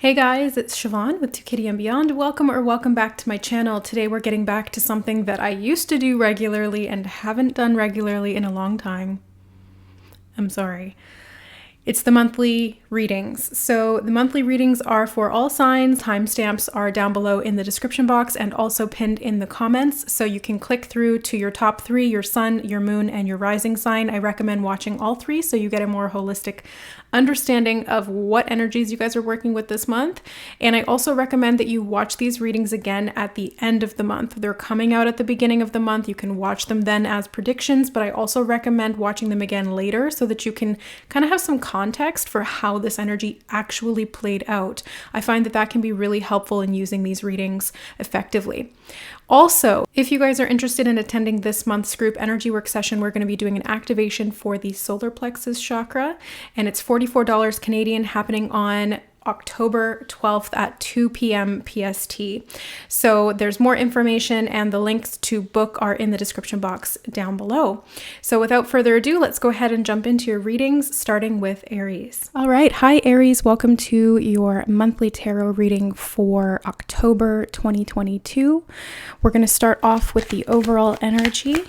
Hey guys, it's Siobhan with To Kitty and Beyond. Welcome back to my channel. Today we're getting back to something that I used to do regularly and haven't done regularly in a long time. I'm sorry. It's the monthly readings. So the monthly readings are for all signs. Timestamps are down below in the description box and also pinned in the comments. So you can click through to your top three, your sun, your moon, and your rising sign. I recommend watching all three so you get a more holistic understanding of what energies you guys are working with this month. And I also recommend that you watch these readings again at the end of the month. They're coming out at the beginning of the month. You can watch them then as predictions, but I also recommend watching them again later so that you can kind of have some context for how this energy actually played out. I find that that can be really helpful in using these readings effectively. Also, if you guys are interested in attending this month's group energy work session, we're going to be doing an activation for the solar plexus chakra, and it's $44 Canadian, happening on October 12th at 2 p.m. PST. So there's more information and the links to book are in the description box down below. So without further ado, let's go ahead and jump into your readings, starting with Aries. All right. Hi, Aries. Welcome to your monthly tarot reading for October 2022. We're going to start off with the overall energy.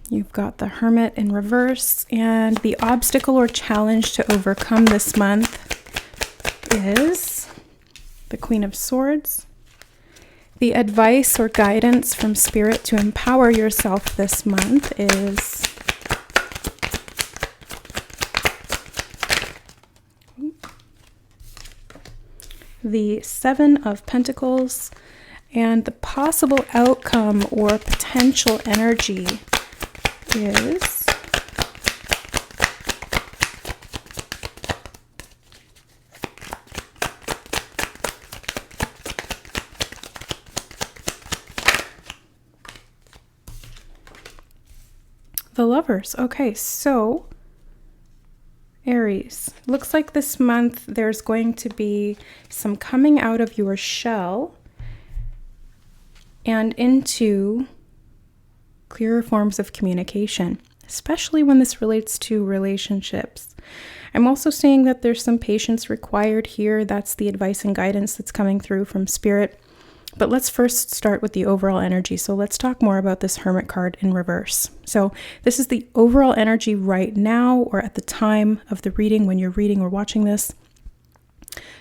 You've got the Hermit in reverse, and the obstacle or challenge to overcome this month is the Queen of Swords. The advice or guidance from Spirit to empower yourself this month is the Seven of Pentacles, and the possible outcome or potential energy is the Lovers. Okay, so Aries, looks like this month there's going to be some coming out of your shell and into clearer forms of communication, especially when this relates to relationships. I'm also seeing that there's some patience required here. That's the advice and guidance that's coming through from Spirit. But let's first start with the overall energy. So let's talk more about this Hermit card in reverse. So this is the overall energy right now, or at the time of the reading, when you're reading or watching this.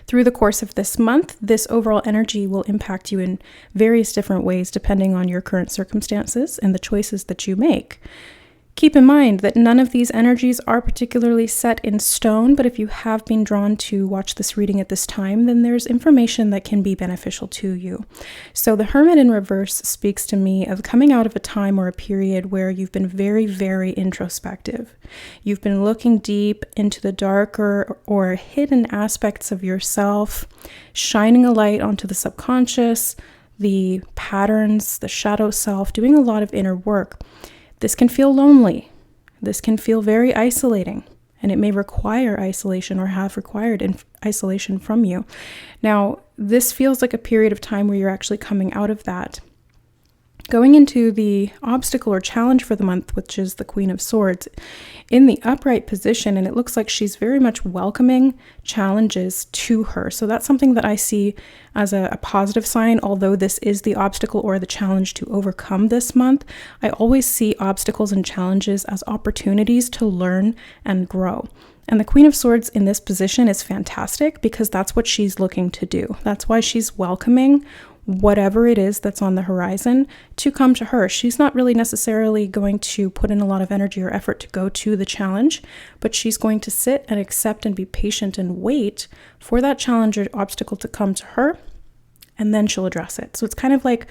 Through the course of this month, this overall energy will impact you in various different ways depending on your current circumstances and the choices that you make. Keep in mind that none of these energies are particularly set in stone, but if you have been drawn to watch this reading at this time, then there's information that can be beneficial to you. So the Hermit in reverse speaks to me of coming out of a time or a period where you've been very, very introspective. You've been looking deep into the darker or hidden aspects of yourself, shining a light onto the subconscious, the patterns, the shadow self, doing a lot of inner work. This can feel lonely. This can feel very isolating, and it may require isolation or have required isolation from you. Now, this feels like a period of time where you're actually coming out of that. Going into the obstacle or challenge for the month, which is the Queen of Swords, in the upright position, and it looks like she's very much welcoming challenges to her. So that's something that I see as a positive sign. Although this is the obstacle or the challenge to overcome this month, I always see obstacles and challenges as opportunities to learn and grow. And the Queen of Swords in this position is fantastic because that's what she's looking to do. That's why she's welcoming whatever it is that's on the horizon to come to her. She's not really necessarily going to put in a lot of energy or effort to go to the challenge, but she's going to sit and accept and be patient and wait for that challenge or obstacle to come to her, and then she'll address it. So it's kind of like,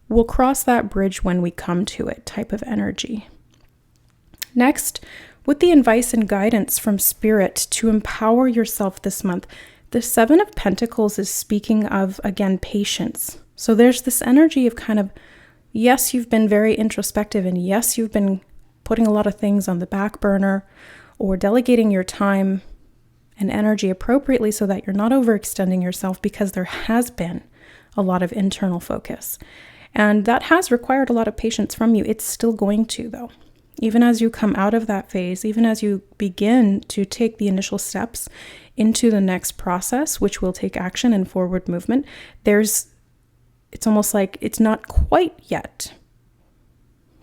we'll cross that bridge when we come to it type of energy. Next, with the advice and guidance from Spirit to empower yourself this month, the Seven of Pentacles is speaking of, again, patience. So there's this energy of kind of, yes, you've been very introspective, and yes, you've been putting a lot of things on the back burner or delegating your time and energy appropriately so that you're not overextending yourself, because there has been a lot of internal focus. And that has required a lot of patience from you. It's still going to, though. Even as you come out of that phase, even as you begin to take the initial steps into the next process, which will take action and forward movement, it's almost like it's not quite yet.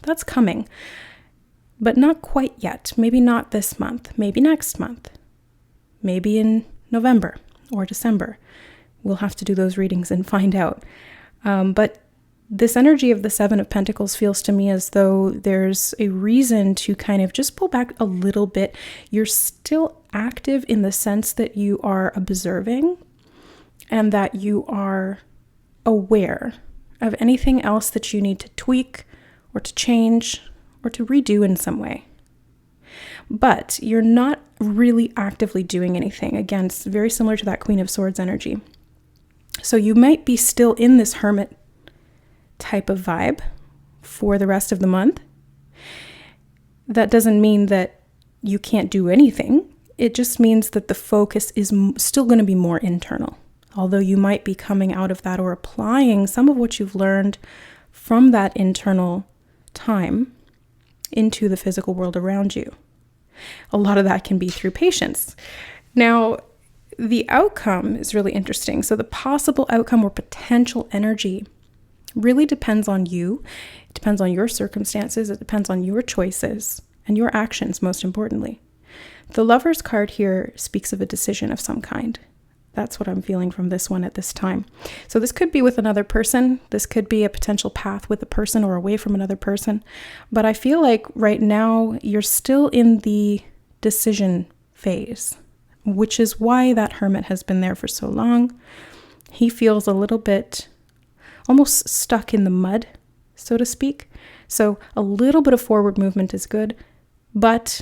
That's coming, but not quite yet. Maybe not this month, maybe next month, maybe in November or December. We'll have to do those readings and find out. But this energy of the Seven of Pentacles feels to me as though there's a reason to kind of just pull back a little bit. You're still active in the sense that you are observing and that you are aware of anything else that you need to tweak or to change or to redo in some way. But you're not really actively doing anything. Again, it's very similar to that Queen of Swords energy. So you might be still in this hermit type of vibe for the rest of the month. That doesn't mean that you can't do anything. It just means that the focus is still going to be more internal. Although you might be coming out of that or applying some of what you've learned from that internal time into the physical world around you. A lot of that can be through patience. Now, the outcome is really interesting. So the possible outcome or potential energy really depends on you. It depends on your circumstances. It depends on your choices and your actions, most importantly. The Lover's card here speaks of a decision of some kind. That's what I'm feeling from this one at this time. So this could be with another person. This could be a potential path with a person or away from another person. But I feel like right now you're still in the decision phase, which is why that hermit has been there for so long. He feels a little bit almost stuck in the mud, so to speak. So a little bit of forward movement is good, but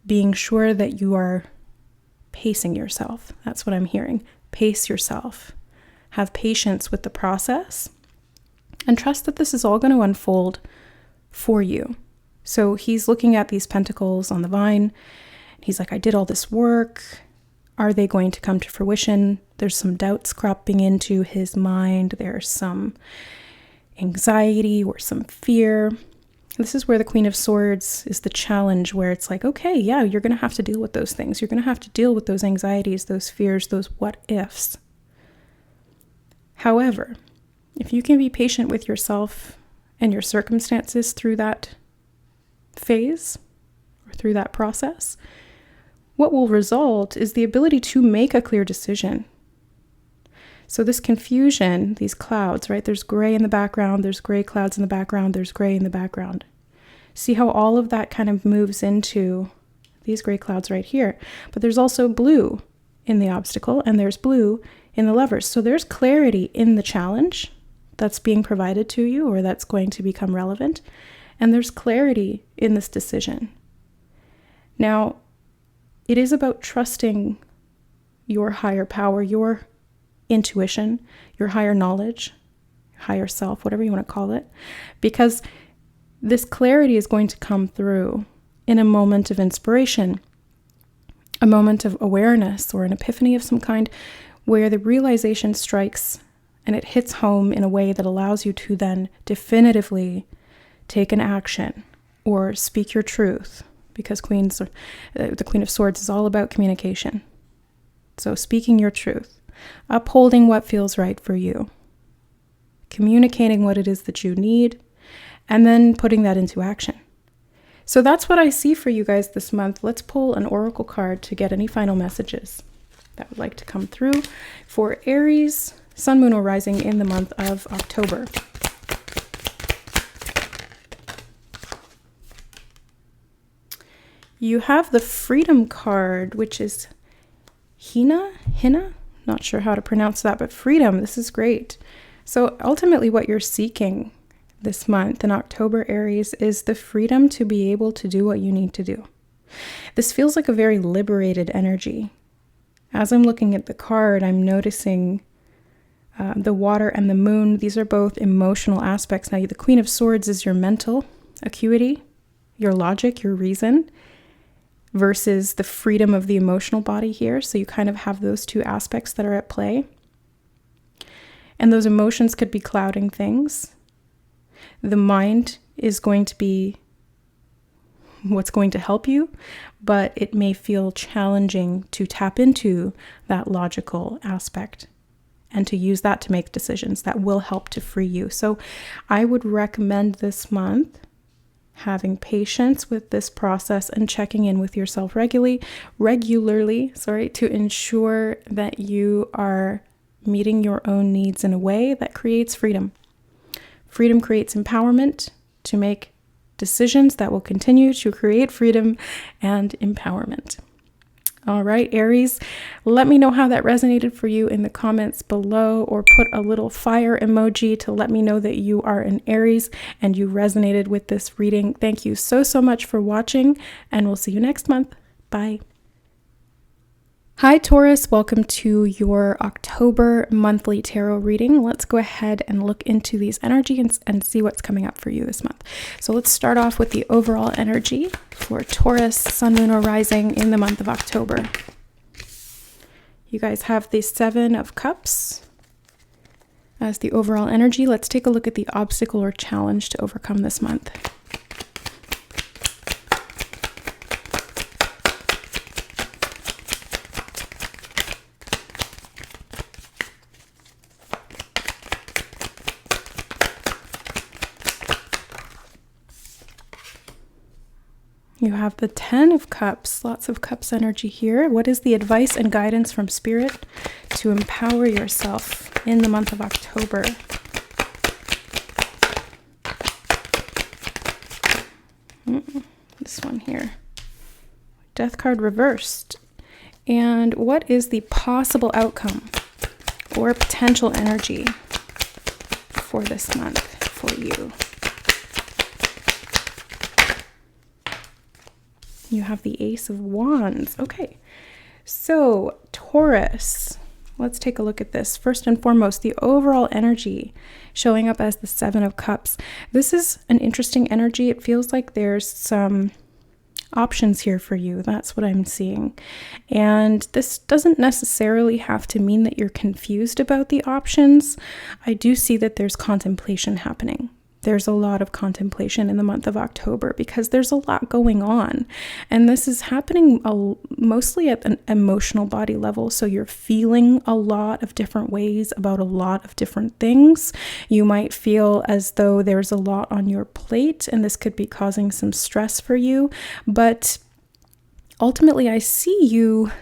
being sure that you are pacing yourself. That's what I'm hearing. Pace yourself. Have patience with the process and trust that this is all going to unfold for you. So he's looking at these pentacles on the vine. He's like, I did all this work. Are they going to come to fruition? There's some doubts cropping into his mind. There's some anxiety or some fear. This is where the Queen of Swords is the challenge, where it's like, okay, yeah, you're going to have to deal with those things. You're going to have to deal with those anxieties, those fears, those what ifs. However, if you can be patient with yourself and your circumstances through that phase or through that process, what will result is the ability to make a clear decision. So this confusion, these clouds, right? There's gray in the background, there's gray clouds in the background, there's gray in the background. See how all of that kind of moves into these gray clouds right here. But there's also blue in the obstacle and there's blue in the Lovers. So there's clarity in the challenge that's being provided to you or that's going to become relevant. And there's clarity in this decision. Now, it is about trusting your higher power, your intuition, your higher knowledge, higher self, whatever you want to call it, because this clarity is going to come through in a moment of inspiration, a moment of awareness or an epiphany of some kind where the realization strikes and it hits home in a way that allows you to then definitively take an action or speak your truth, because the Queen of Swords is all about communication. So speaking your truth, upholding what feels right for you, communicating what it is that you need, and then putting that into action. So that's what I see for you guys this month. Let's pull an oracle card to get any final messages that would like to come through for Aries, Sun, Moon, or Rising in the month of October. You have the Freedom card, which is Hina, not sure how to pronounce that, but freedom. This is great. So ultimately what you're seeking this month in October, Aries, is the freedom to be able to do what you need to do. This feels like a very liberated energy. As I'm looking at the card, I'm noticing the water and the moon. These are both emotional aspects. Now, the Queen of Swords is your mental acuity, your logic, your reason, versus the freedom of the emotional body here. So you kind of have those two aspects that are at play. And those emotions could be clouding things. The mind is going to be what's going to help you, but it may feel challenging to tap into that logical aspect and to use that to make decisions that will help to free you. So I would recommend this month having patience with this process and checking in with yourself regularly, to ensure that you are meeting your own needs in a way that creates freedom. Freedom creates empowerment to make decisions that will continue to create freedom and empowerment. All right, Aries, let me know how that resonated for you in the comments below, or put a little fire emoji to let me know that you are an Aries and you resonated with this reading. Thank you so much for watching, and we'll see you next month. Bye. Hi Taurus, welcome to your October monthly tarot reading. Let's go ahead and look into these energies and see what's coming up for you this month. So let's start off with the overall energy for Taurus, Sun, Moon, or Rising in the month of October. You guys have the Seven of Cups as the overall energy. Let's take a look at the obstacle or challenge to overcome this month. You have the Ten of Cups, lots of Cups energy here. What is the advice and guidance from Spirit to empower yourself in the month of October? This one here. Death card reversed. And what is the possible outcome or potential energy for this month for you? You have the Ace of Wands. Okay, so Taurus, let's take a look at this. First and foremost, the overall energy showing up as the Seven of Cups. This is an interesting energy. It feels like there's some options here for you. That's what I'm seeing. And this doesn't necessarily have to mean that you're confused about the options. I do see that there's contemplation happening. There's a lot of contemplation in the month of October because there's a lot going on. And this is happening mostly at an emotional body level. So you're feeling a lot of different ways about a lot of different things. You might feel as though there's a lot on your plate, and this could be causing some stress for you. But ultimately, I see you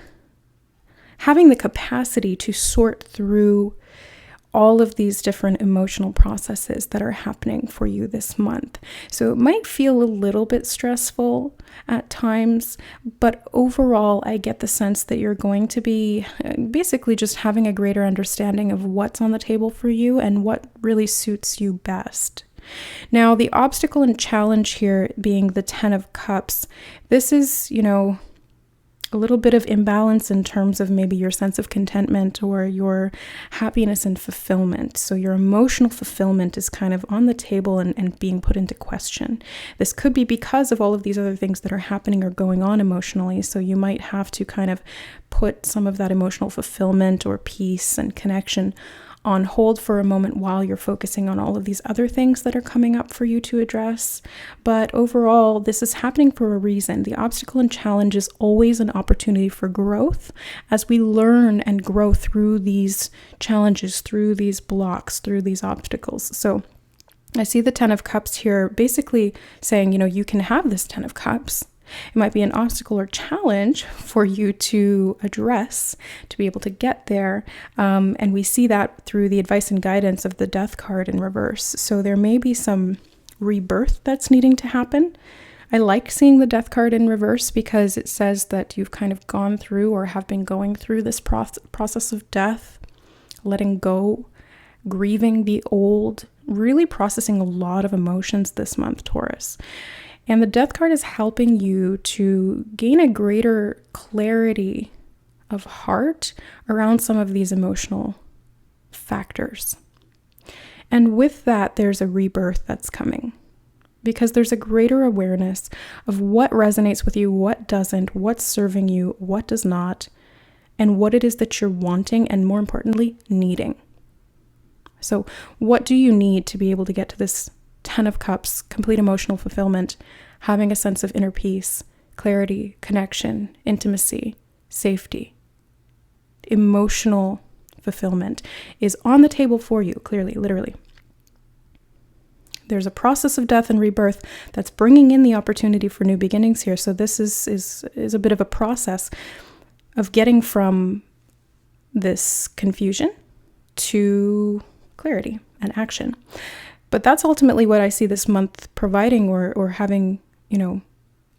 having the capacity to sort through all of these different emotional processes that are happening for you this month. So it might feel a little bit stressful at times, but overall, I get the sense that you're going to be basically just having a greater understanding of what's on the table for you and what really suits you best. Now, the obstacle and challenge here being the Ten of Cups, this is, a little bit of imbalance in terms of maybe your sense of contentment or your happiness and fulfillment. So your emotional fulfillment is kind of on the table and being put into question. This could be because of all of these other things that are happening or going on emotionally. So you might have to kind of put some of that emotional fulfillment or peace and connection on hold for a moment while you're focusing on all of these other things that are coming up for you to address. But overall, this is happening for a reason. The obstacle and challenge is always an opportunity for growth as we learn and grow through these challenges, through these blocks, through these obstacles. So I see the Ten of Cups here basically saying, you can have this Ten of Cups. It might be an obstacle or challenge for you to address to be able to get there. And we see that through the advice and guidance of the Death card in reverse. So there may be some rebirth that's needing to happen. I like seeing the Death card in reverse because it says that you've kind of gone through or have been going through this process of death, letting go, grieving the old, really processing a lot of emotions this month, Taurus. And the Death card is helping you to gain a greater clarity of heart around some of these emotional factors. And with that, there's a rebirth that's coming because there's a greater awareness of what resonates with you, what doesn't, what's serving you, what does not, and what it is that you're wanting and, more importantly, needing. So what do you need to be able to get to this Ten of Cups, complete emotional fulfillment, having a sense of inner peace, clarity, connection, intimacy, safety. Emotional fulfillment is on the table for you, clearly, literally. There's a process of death and rebirth that's bringing in the opportunity for new beginnings here. So this is a bit of a process of getting from this confusion to clarity and action. But that's ultimately what I see this month providing or having,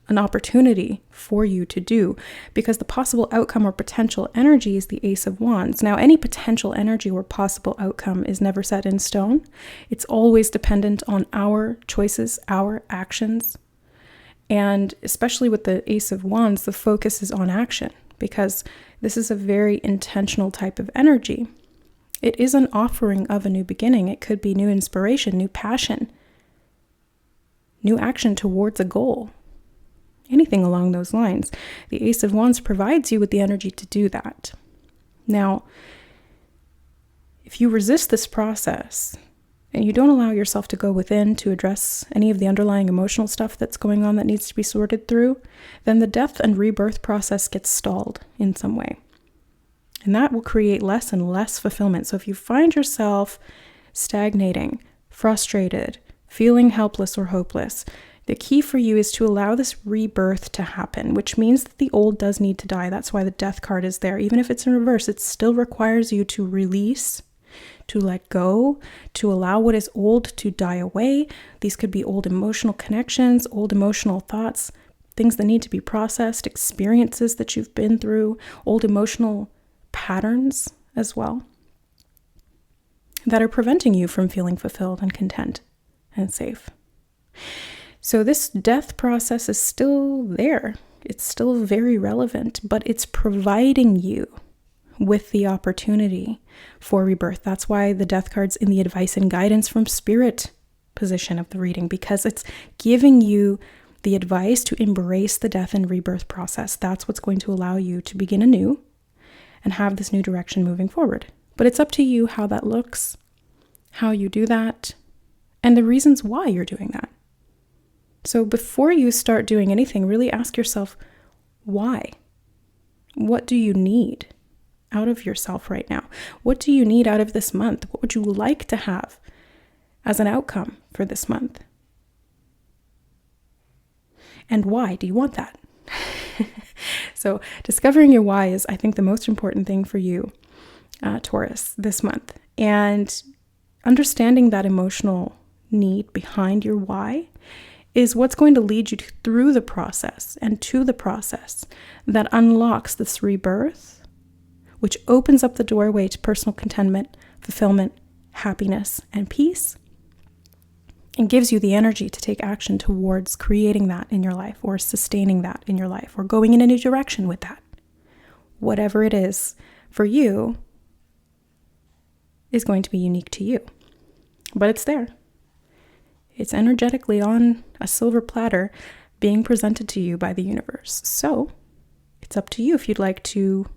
an opportunity for you to do, because the possible outcome or potential energy is the Ace of Wands. Now, any potential energy or possible outcome is never set in stone. It's always dependent on our choices, our actions. And especially with the Ace of Wands, the focus is on action, because this is a very intentional type of energy. It is an offering of a new beginning. It could be new inspiration, new passion, new action towards a goal. Anything along those lines. The Ace of Wands provides you with the energy to do that. Now, if you resist this process and you don't allow yourself to go within to address any of the underlying emotional stuff that's going on that needs to be sorted through, then the death and rebirth process gets stalled in some way. And that will create less and less fulfillment. So if you find yourself stagnating, frustrated, feeling helpless or hopeless, the key for you is to allow this rebirth to happen, which means that the old does need to die. That's why the Death card is there. Even if it's in reverse, it still requires you to release, to let go, to allow what is old to die away. These could be old emotional connections, old emotional thoughts, things that need to be processed, experiences that you've been through, old emotional patterns as well, that are preventing you from feeling fulfilled and content and safe. So this death process is still there. It's still very relevant, but it's providing you with the opportunity for rebirth. That's why the Death card's in the advice and guidance from spirit position of the reading, because it's giving you the advice to embrace the death and rebirth process. That's what's going to allow you to begin anew and have this new direction moving forward. But it's up to you how that looks, how you do that, and the reasons why you're doing that. So before you start doing anything, really ask yourself, why? What do you need out of yourself right now? What do you need out of this month? What would you like to have as an outcome for this month? And why do you want that? So discovering your why is, I think, the most important thing for you, Taurus, this month. And understanding that emotional need behind your why is what's going to lead you through the process and to the process that unlocks this rebirth, which opens up the doorway to personal contentment, fulfillment, happiness, and peace, and gives you the energy to take action towards creating that in your life, or sustaining that in your life, or going in a new direction with that. Whatever it is for you is going to be unique to you, but it's there. It's energetically on a silver platter being presented to you by the universe. So it's up to you if you'd like to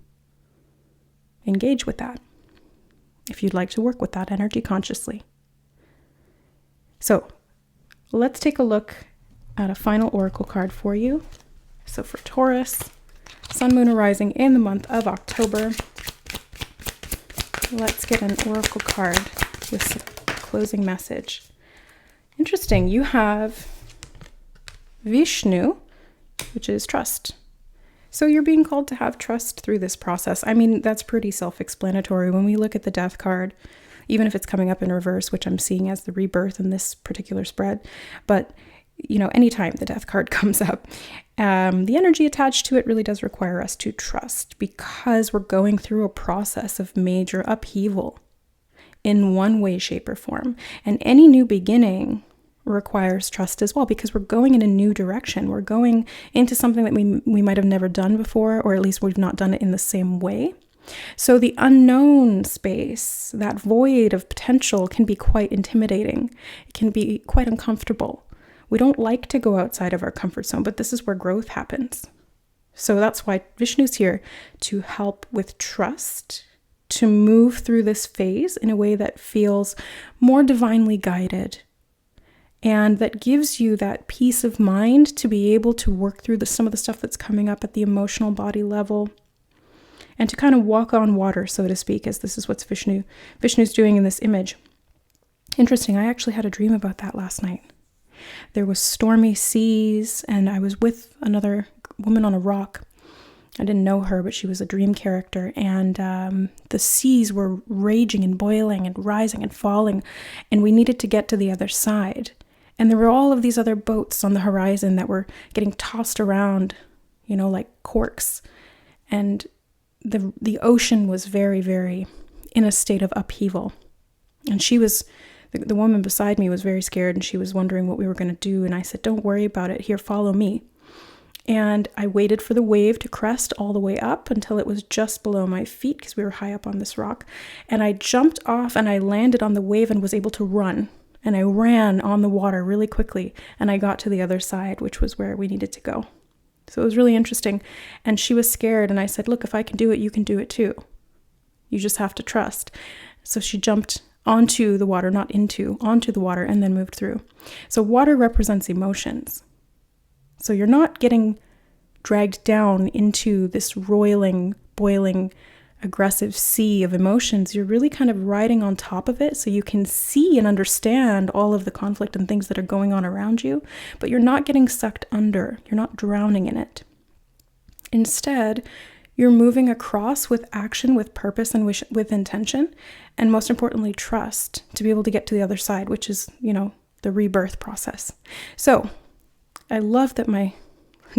engage with that, if you'd like to work with that energy consciously. So let's take a look at a final oracle card for you. So for Taurus, Sun, Moon, Rising in the month of October, let's get an oracle card with a closing message. Interesting, you have Vishnu, which is trust. So you're being called to have trust through this process. I mean, that's pretty self-explanatory. When we look at the Death card, even if it's coming up in reverse, which I'm seeing as the rebirth in this particular spread, but anytime the Death card comes up, the energy attached to it really does require us to trust, because we're going through a process of major upheaval in one way, shape, or form. And any new beginning requires trust as well, because we're going in a new direction. We're going into something that we might have never done before, or at least we've not done it in the same way. So the unknown space, that void of potential, can be quite intimidating. It can be quite uncomfortable. We don't like to go outside of our comfort zone, but this is where growth happens. So that's why Vishnu's here to help with trust, to move through this phase in a way that feels more divinely guided And that gives you that peace of mind to be able to work through some of the stuff that's coming up at the emotional body level, and to kind of walk on water, so to speak, as this is what's Vishnu's doing in this image. Interesting, I actually had a dream about that last night. There was stormy seas, and I was with another woman on a rock. I didn't know her, but she was a dream character, and the seas were raging and boiling and rising and falling, and we needed to get to the other side. And there were all of these other boats on the horizon that were getting tossed around, like corks. And the ocean was very, very in a state of upheaval. And the woman beside me was very scared, and she was wondering what we were going to do. And I said, don't worry about it. Here, follow me. And I waited for the wave to crest all the way up until it was just below my feet, because we were high up on this rock. And I jumped off and I landed on the wave and was able to run. And I ran on the water really quickly, and I got to the other side, which was where we needed to go. So it was really interesting. And she was scared, and I said, look, if I can do it, you can do it too. You just have to trust. So she jumped onto the water, onto the water, and then moved through. So water represents emotions. So you're not getting dragged down into this roiling, boiling, aggressive sea of emotions. You're really kind of riding on top of it, so you can see and understand all of the conflict and things that are going on around you, but you're not getting sucked under. You're not drowning in it. Instead, you're moving across with action, with purpose, and with intention, and most importantly, trust to be able to get to the other side, which is, the rebirth process. So I love that my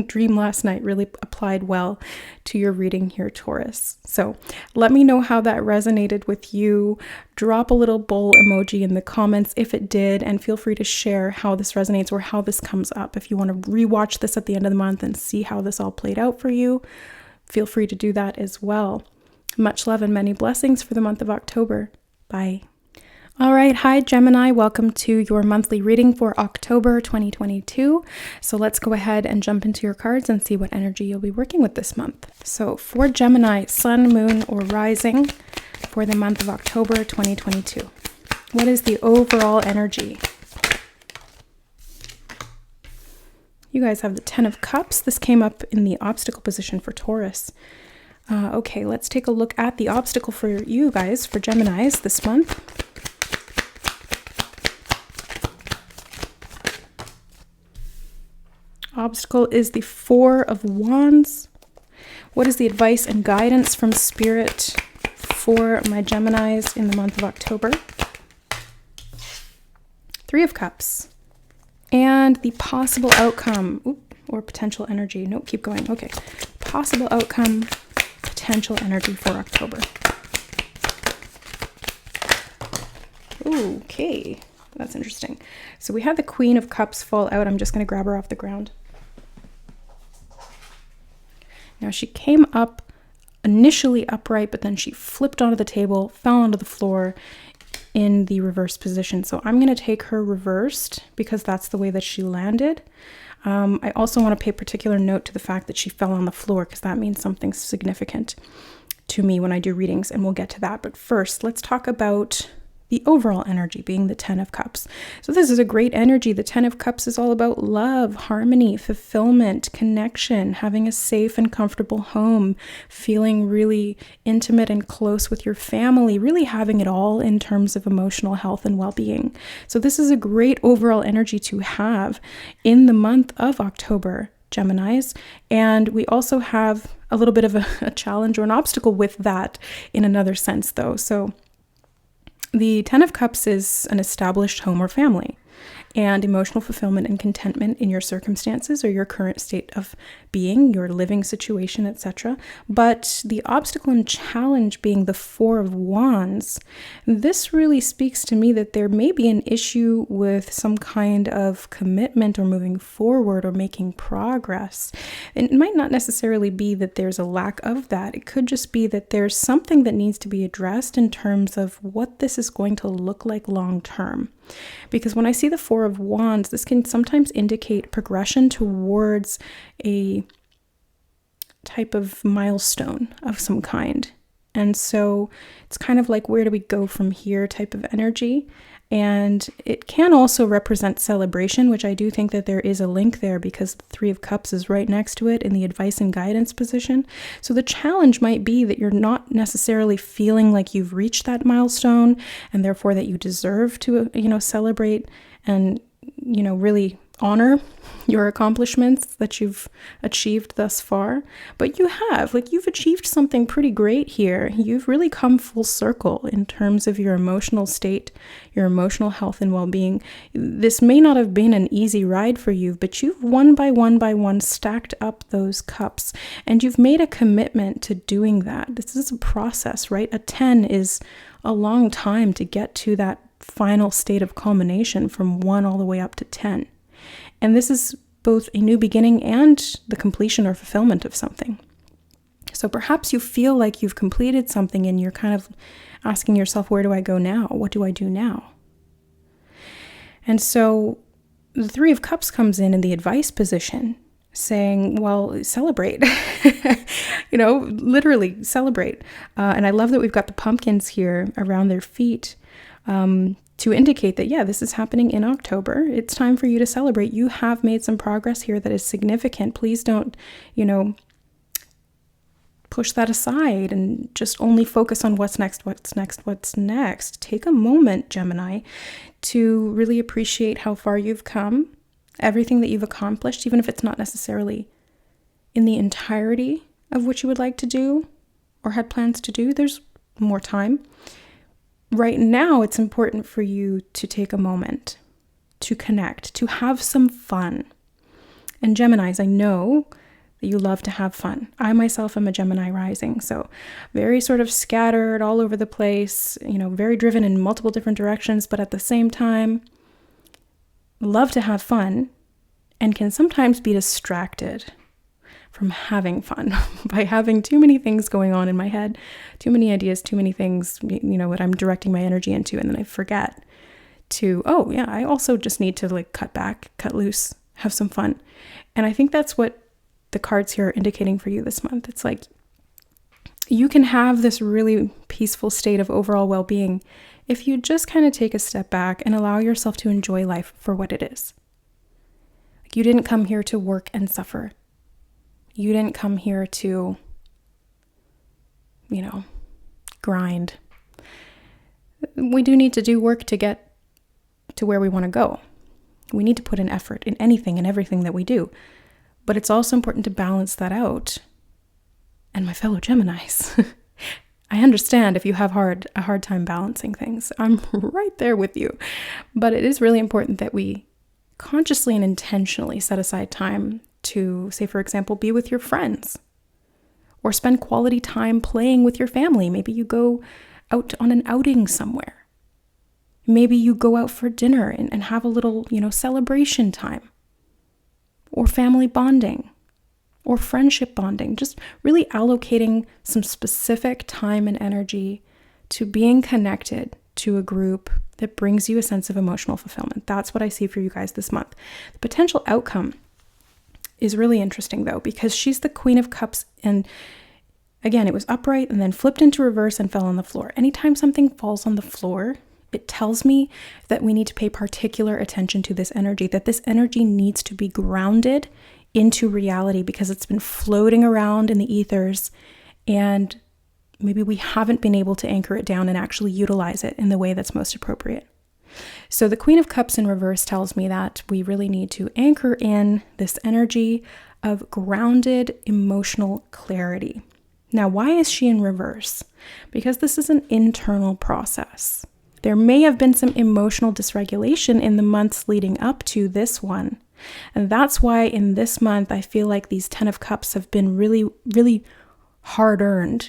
dream last night really applied well to your reading here, Taurus. So let me know how that resonated with you. Drop a little bowl emoji in the comments if it did, and feel free to share how this resonates or how this comes up. If you want to rewatch this at the end of the month and see how this all played out for you, feel free to do that as well. Much love and many blessings for the month of October. Bye. All right. Hi, Gemini. Welcome to your monthly reading for October 2022. So let's go ahead and jump into your cards and see what energy you'll be working with this month. So for Gemini, Sun, Moon, or Rising for the month of October 2022. What is the overall energy? You guys have the 10 of Cups. This came up in the obstacle position for Taurus. Okay, let's take a look at the obstacle for you guys, for Geminis this month. Obstacle is the 4 of Wands. What is the advice and guidance from Spirit for my Geminis in the month of October? 3 of Cups. And the possible outcome, or potential energy. Nope, keep going. Okay. Possible outcome, potential energy for October. Okay, that's interesting. So we had the Queen of Cups fall out. I'm just going to grab her off the ground. Now she came up initially upright, but then she flipped onto the table, fell onto the floor in the reverse position. So I'm going to take her reversed because that's the way that she landed. I also want to pay particular note to the fact that she fell on the floor, because that means something significant to me when I do readings, and we'll get to that. But first, let's talk about the overall energy being the 10 of Cups. So this is a great energy. The 10 of Cups is all about love, harmony, fulfillment, connection, having a safe and comfortable home, feeling really intimate and close with your family, really having it all in terms of emotional health and well-being. So this is a great overall energy to have in the month of October, Geminis. And we also have a little bit of a challenge or an obstacle with that in another sense, though. So the 10 of Cups is an established home or family, and emotional fulfillment and contentment in your circumstances or your current state of being, your living situation, etc. But the obstacle and challenge being the 4 of Wands, this really speaks to me that there may be an issue with some kind of commitment or moving forward or making progress. And it might not necessarily be that there's a lack of that. It could just be that there's something that needs to be addressed in terms of what this is going to look like long term. Because when I see the 4 of Wands, this can sometimes indicate progression towards a type of milestone of some kind. And so it's kind of like, where do we go from here type of energy. And it can also represent celebration, which I do think that there is a link there because the Three of Cups is right next to it in the advice and guidance position. So the challenge might be that you're not necessarily feeling like you've reached that milestone and therefore that you deserve to, celebrate and, really honor your accomplishments that you've achieved thus far. But you have, you've achieved something pretty great here. You've really come full circle in terms of your emotional state, your emotional health and well-being. This may not have been an easy ride for you, but you've one by one stacked up those cups, and you've made a commitment to doing that. This is a process, right? A 10 is a long time to get to that final state of culmination from 1 all the way up to 10. And this is both a new beginning and the completion or fulfillment of something. So perhaps you feel like you've completed something and you're kind of asking yourself, where do I go now? What do I do now? And so the Three of Cups comes in the advice position saying, well, celebrate, literally celebrate. And I love that we've got the pumpkins here around their feet. To indicate that, this is happening in October. It's time for you to celebrate. You have made some progress here that is significant. Please don't, push that aside and just only focus on what's next. Take a moment, Gemini, to really appreciate how far you've come, everything that you've accomplished, even if it's not necessarily in the entirety of what you would like to do or had plans to do. There's more time. Right now, it's important for you to take a moment to connect, to have some fun. And Geminis, I know that you love to have fun. I myself am a Gemini rising, so very sort of scattered all over the place, very driven in multiple different directions, but at the same time, love to have fun and can sometimes be distracted from having fun by having too many things going on in my head, too many ideas, too many things, what I'm directing my energy into. And then I forget to, I also just need to cut back, cut loose, have some fun. And I think that's what the cards here are indicating for you this month. It's you can have this really peaceful state of overall well-being if you just kind of take a step back and allow yourself to enjoy life for what it is. You didn't come here to work and suffer. You didn't come here to, grind. We do need to do work to get to where we want to go. We need to put in effort in anything and everything that we do. But it's also important to balance that out. And my fellow Geminis, I understand if you have a hard time balancing things. I'm right there with you. But it is really important that we consciously and intentionally set aside time to, say, for example, be with your friends or spend quality time playing with your family. Maybe you go out on an outing somewhere. Maybe you go out for dinner and have a little, celebration time or family bonding or friendship bonding. Just really allocating some specific time and energy to being connected to a group that brings you a sense of emotional fulfillment. That's what I see for you guys this month. The potential outcome is really interesting though, because she's the Queen of Cups, and again, it was upright and then flipped into reverse and fell on the floor. Anytime something falls on the floor, it tells me that we need to pay particular attention to this energy, that this energy needs to be grounded into reality because it's been floating around in the ethers and maybe we haven't been able to anchor it down and actually utilize it in the way that's most appropriate. So the Queen of Cups in reverse tells me that we really need to anchor in this energy of grounded emotional clarity. Now, why is she in reverse? Because this is an internal process. There may have been some emotional dysregulation in the months leading up to this one. And that's why in this month, I feel like these 10 of Cups have been really, really hard-earned.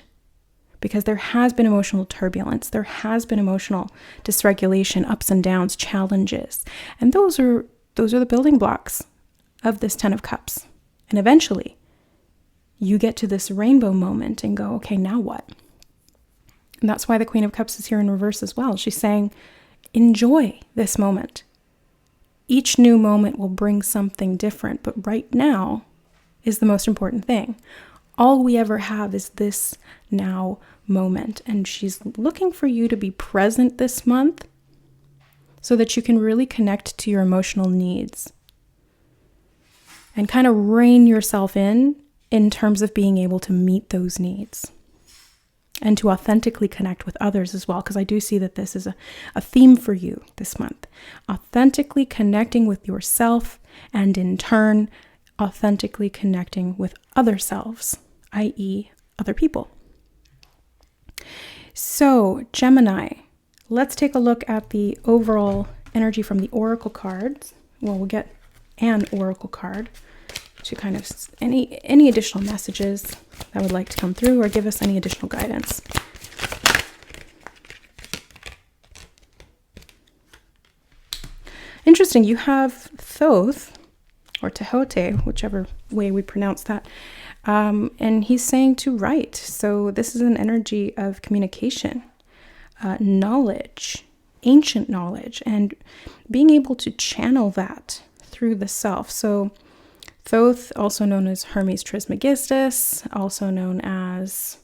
Because there has been emotional turbulence, there has been emotional dysregulation, ups and downs, challenges. And those are the building blocks of this 10 of Cups. And eventually, you get to this rainbow moment and go, okay, now what? And that's why the Queen of Cups is here in reverse as well. She's saying, enjoy this moment. Each new moment will bring something different, but right now is the most important thing. All we ever have is this now moment. And she's looking for you to be present this month so that you can really connect to your emotional needs and kind of rein yourself in terms of being able to meet those needs and to authentically connect with others as well, because I do see that this is a theme for you this month. Authentically connecting with yourself and in turn, authentically connecting with other selves, i.e. other people. So, Gemini, let's take a look at the overall energy from the oracle cards. Well, we'll get an oracle card to kind of any additional messages that would like to come through or give us any additional guidance. Interesting, you have Thoth or Tehote, whichever way we pronounce that, and he's saying to write. So this is an energy of communication, knowledge, ancient knowledge, and being able to channel that through the self. So Thoth, also known as Hermes Trismegistus, also known as,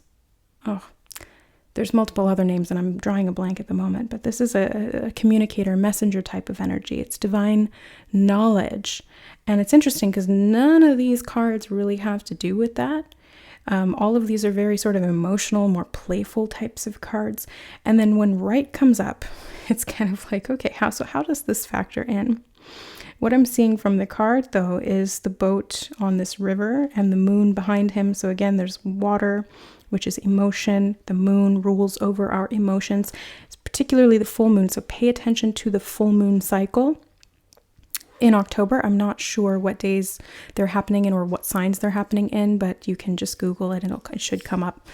there's multiple other names and I'm drawing a blank at the moment, but this is a communicator, messenger type of energy. It's divine knowledge. And it's interesting because none of these cards really have to do with that. All of these are very sort of emotional, more playful types of cards. And then when right comes up, it's kind of like, okay, how does this factor in? What I'm seeing from the card, though, is the boat on this river and the moon behind him. So again, there's water, which is emotion. The moon rules over our emotions, it's particularly the full moon. So pay attention to the full moon cycle in October. I'm not sure what days they're happening in or what signs they're happening in, but you can just Google it and it should come up.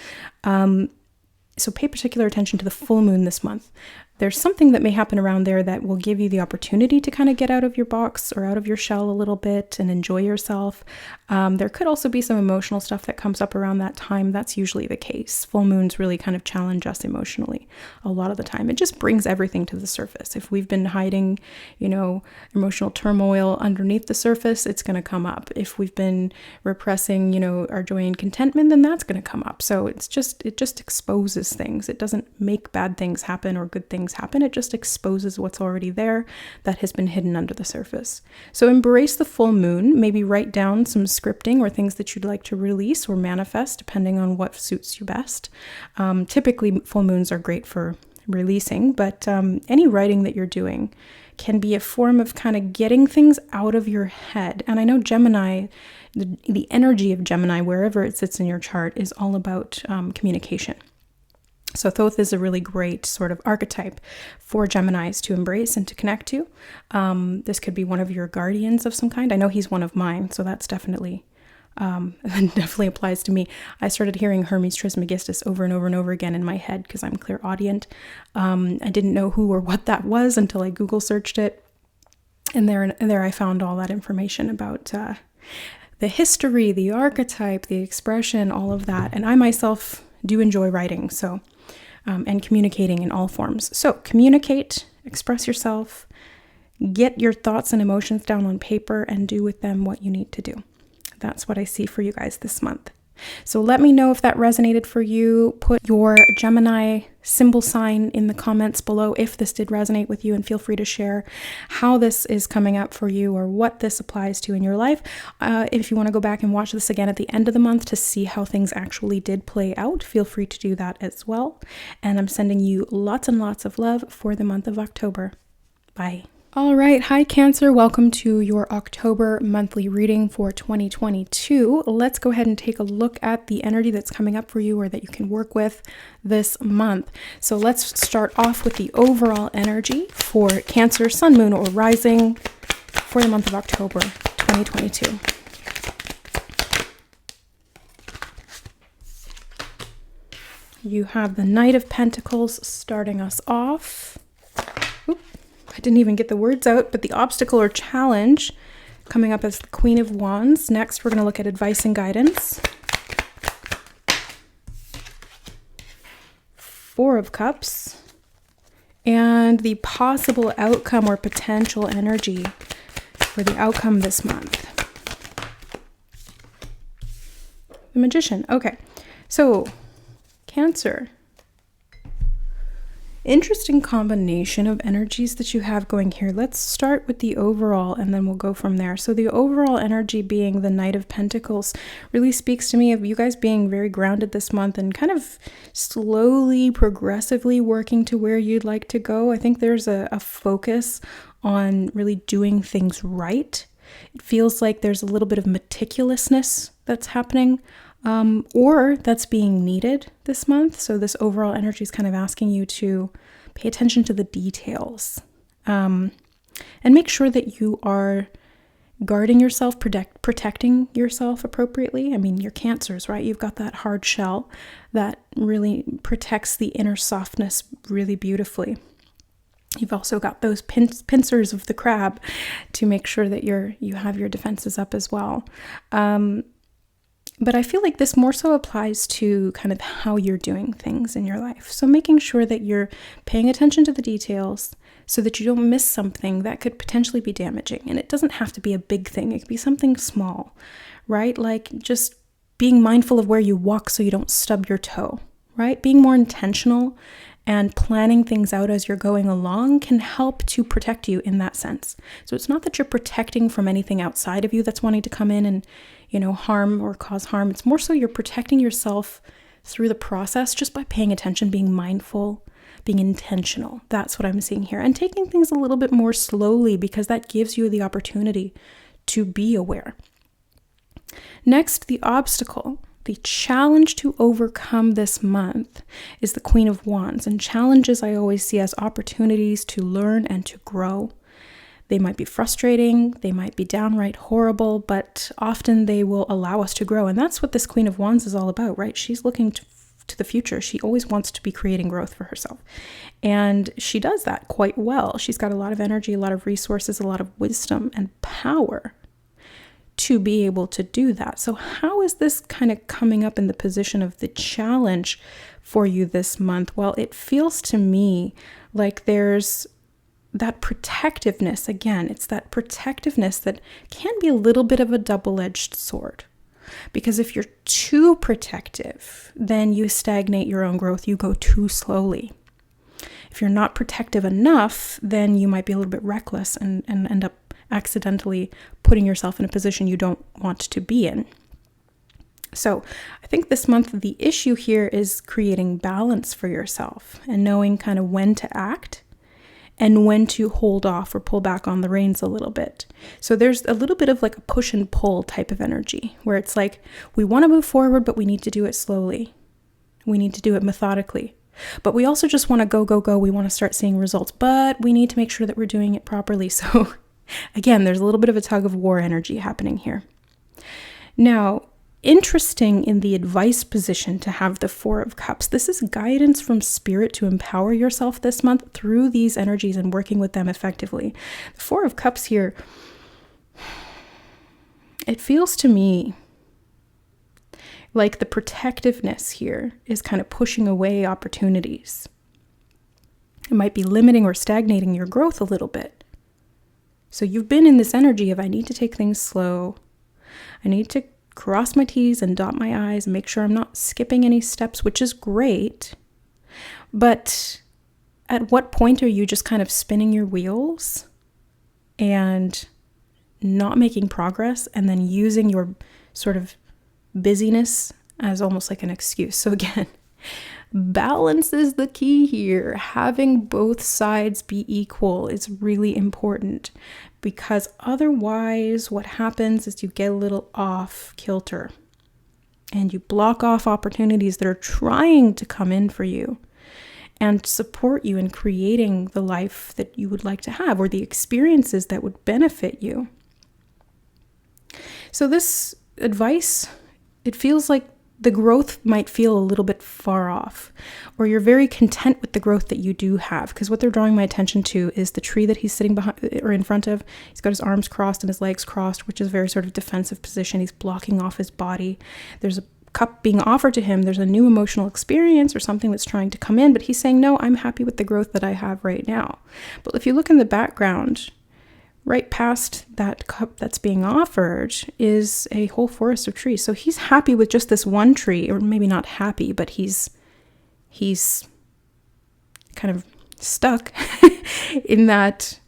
So pay particular attention to the full moon this month. There's something that may happen around there that will give you the opportunity to kind of get out of your box or out of your shell a little bit and enjoy yourself. There could also be some emotional stuff that comes up around that time. That's usually the case. Full moons really kind of challenge us emotionally a lot of the time. It just brings everything to the surface. If we've been hiding, emotional turmoil underneath the surface, it's going to come up. If we've been repressing, our joy and contentment, then that's going to come up. So it just exposes things. It doesn't make bad things happen or good things happen. It just exposes what's already there that has been hidden under the surface. So embrace the full moon. Maybe write down some scripting or things that you'd like to release or manifest, depending on what suits you best. Typically, full moons are great for releasing, but any writing that you're doing can be a form of kind of getting things out of your head. And I know Gemini, the energy of Gemini, wherever it sits in your chart, is all about communication. So Thoth is a really great sort of archetype for Geminis to embrace and to connect to. This could be one of your guardians of some kind. I know he's one of mine, so that's definitely applies to me. I started hearing Hermes Trismegistus over and over and over again in my head because I'm clairaudient. I didn't know who or what that was until I Google searched it. And there I found all that information about the history, the archetype, the expression, all of that. And I myself do enjoy writing, so and communicating in all forms. So communicate, express yourself, get your thoughts and emotions down on paper and do with them what you need to do. That's what I see for you guys this month. So let me know if that resonated for you. Put your Gemini symbol sign in the comments below if this did resonate with you, and feel free to share how this is coming up for you or what this applies to in your life. If you want to go back and watch this again at the end of the month to see how things actually did play out, feel free to do that as well. And I'm sending you lots and lots of love for the month of October. Bye. All right. Hi, Cancer. Welcome to your October monthly reading for 2022. Let's go ahead and take a look at the energy that's coming up for you or that you can work with this month. So let's start off with the overall energy for Cancer, Sun, Moon, or Rising for the month of October 2022. You have the Knight of Pentacles starting us off. I didn't even get the words out, but the obstacle or challenge coming up as the Queen of Wands. Next, we're going to look at advice and guidance. Four of Cups. And the possible outcome or potential energy for the outcome this month. The Magician. Okay, so Cancer. Interesting combination of energies that you have going here. Let's start with the overall and then we'll go from there. So the overall energy being the Knight of Pentacles really speaks to me of you guys being very grounded this month and kind of slowly, progressively working to where you'd like to go. I think there's a focus on really doing things right. It feels like there's a little bit of meticulousness that's happening. Or that's being needed this month. So this overall energy is kind of asking you to pay attention to the details, and make sure that you are guarding yourself, protecting yourself appropriately. I mean, you're Cancers, right? You've got that hard shell that really protects the inner softness really beautifully. You've also got those pincers of the crab to make sure that you have your defenses up as well. But I feel like this more so applies to kind of how you're doing things in your life. So making sure that you're paying attention to the details so that you don't miss something that could potentially be damaging. And it doesn't have to be a big thing. It could be something small, right? Like just being mindful of where you walk so you don't stub your toe, right? Being more intentional and planning things out as you're going along can help to protect you in that sense. So it's not that you're protecting from anything outside of you that's wanting to come in and, harm or cause harm. It's more so you're protecting yourself through the process just by paying attention, being mindful, being intentional. That's what I'm seeing here. And taking things a little bit more slowly because that gives you the opportunity to be aware. Next, the obstacle. The challenge to overcome this month is the Queen of Wands. And challenges I always see as opportunities to learn and to grow. They might be frustrating, they might be downright horrible, but often they will allow us to grow. And that's what this Queen of Wands is all about, right? She's looking to the future. She always wants to be creating growth for herself. And she does that quite well. She's got a lot of energy, a lot of resources, a lot of wisdom and power to be able to do that. So how is this kind of coming up in the position of the challenge for you this month? Well, it feels to me like there's that protectiveness. Again, it's that protectiveness that can be a little bit of a double-edged sword. Because if you're too protective, then you stagnate your own growth. You go too slowly. If you're not protective enough, then you might be a little bit reckless and end up accidentally putting yourself in a position you don't want to be in. So I think this month, the issue here is creating balance for yourself and knowing kind of when to act and when to hold off or pull back on the reins a little bit. So there's a little bit of like a push and pull type of energy where it's like, we want to move forward, but we need to do it slowly. We need to do it methodically. But we also just want to go, go, go. We want to start seeing results, but we need to make sure that we're doing it properly. So again, there's a little bit of a tug of war energy happening here. Now, interesting in the advice position to have the Four of Cups. This is guidance from Spirit to empower yourself this month through these energies and working with them effectively. The Four of Cups here, it feels to me like the protectiveness here is kind of pushing away opportunities. It might be limiting or stagnating your growth a little bit. So you've been in this energy of, I need to take things slow. I need to cross my T's and dot my I's and make sure I'm not skipping any steps, which is great. But at what point are you just kind of spinning your wheels and not making progress and then using your sort of busyness as almost like an excuse? So again, balance is the key here. Having both sides be equal is really important, because otherwise what happens is you get a little off kilter and you block off opportunities that are trying to come in for you and support you in creating the life that you would like to have or the experiences that would benefit you. So this advice, it feels like the growth might feel a little bit far off, or you're very content with the growth that you do have, because what they're drawing my attention to is the tree that he's sitting behind or in front of. He's got his arms crossed and his legs crossed, which is a very sort of defensive position. He's blocking off his body. There's a cup being offered to him. There's a new emotional experience or something that's trying to come in, but he's saying, no, I'm happy with the growth that I have right now. But if you look in the background, right past that cup that's being offered is a whole forest of trees. So he's happy with just this one tree, or maybe not happy, but he's kind of stuck in that,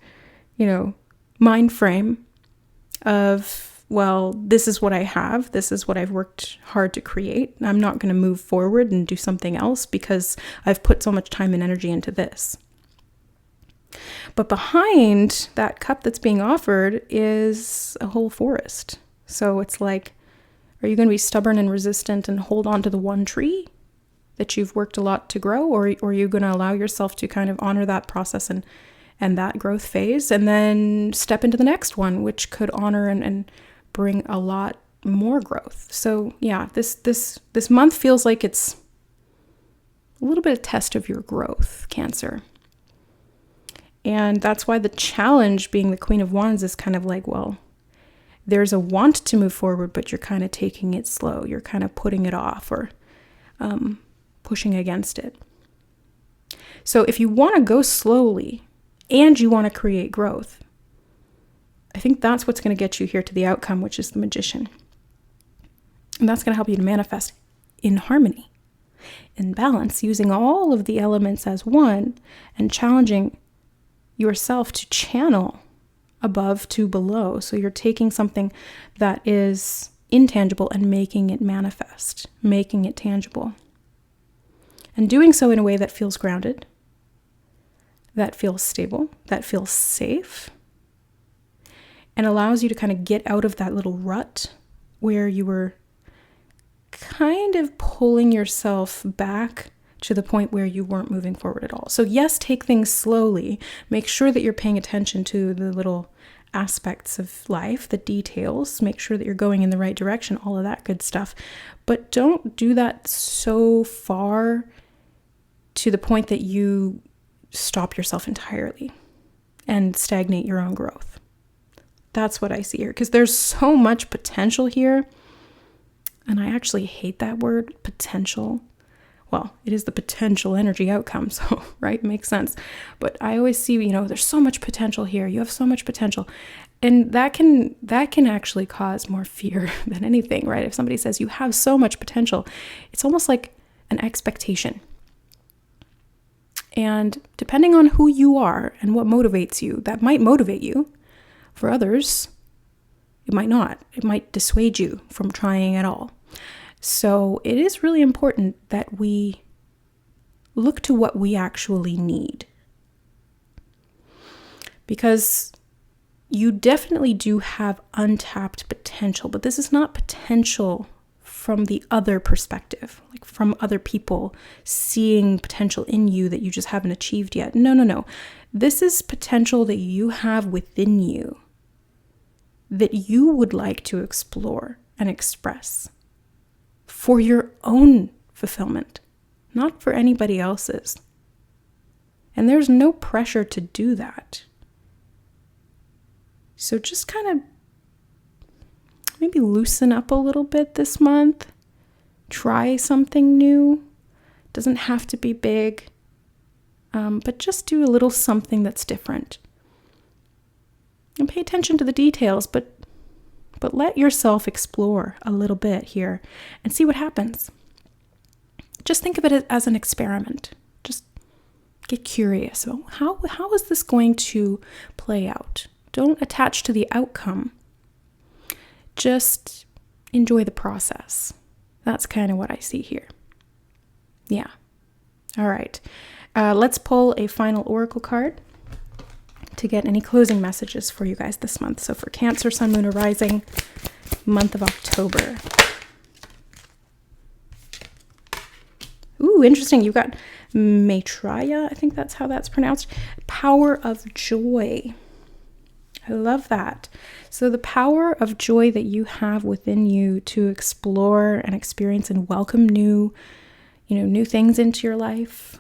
mind frame of, well, this is what I have. This is what I've worked hard to create. I'm not going to move forward and do something else because I've put so much time and energy into this. But behind that cup that's being offered is a whole forest. So it's like, are you going to be stubborn and resistant and hold on to the one tree that you've worked a lot to grow? Or are you going to allow yourself to kind of honor that process and that growth phase and then step into the next one, which could honor and bring a lot more growth? So yeah, this month feels like it's a little bit of test of your growth, Cancer. And that's why the challenge, being the Queen of Wands, is kind of like, well, there's a want to move forward, but you're kind of taking it slow. You're kind of putting it off or pushing against it. So if you want to go slowly and you want to create growth, I think that's what's going to get you here to the outcome, which is the Magician. And that's going to help you to manifest in harmony, in balance, using all of the elements as one and challenging yourself to channel above to below. So you're taking something that is intangible and making it manifest, making it tangible. And doing so in a way that feels grounded, that feels stable, that feels safe, and allows you to kind of get out of that little rut where you were kind of pulling yourself back to the point where you weren't moving forward at all. So yes, take things slowly. Make sure that you're paying attention to the little aspects of life, the details. Make sure that you're going in the right direction, all of that good stuff. But don't do that so far to the point that you stop yourself entirely and stagnate your own growth. That's what I see here, because there's so much potential here. And I actually hate that word, potential. Well, it is the potential energy outcome, so, right, makes sense. But I always see, there's so much potential here. You have so much potential. And that can actually cause more fear than anything, right? If somebody says you have so much potential, it's almost like an expectation. And depending on who you are and what motivates you, that might motivate you. For others, it might not. It might dissuade you from trying at all. So it is really important that we look to what we actually need. Because you definitely do have untapped potential, but this is not potential from the other perspective, like from other people seeing potential in you that you just haven't achieved yet. No. This is potential that you have within you that you would like to explore and express for your own fulfillment, not for anybody else's. And there's no pressure to do that. So just kind of maybe loosen up a little bit this month. Try something new. Doesn't have to be big, but just do a little something that's different. And pay attention to the details, but let yourself explore a little bit here and see what happens. Just think of it as an experiment. Just get curious about how is this going to play out? Don't attach to the outcome. Just enjoy the process. That's kind of what I see here. Yeah. All right. Let's pull a final oracle card to get any closing messages for you guys this month. So for Cancer, Sun, Moon, or Rising, month of October. Ooh, interesting. You've got Maitreya. I think that's how that's pronounced. Power of joy. I love that. So the power of joy that you have within you to explore and experience and welcome new things into your life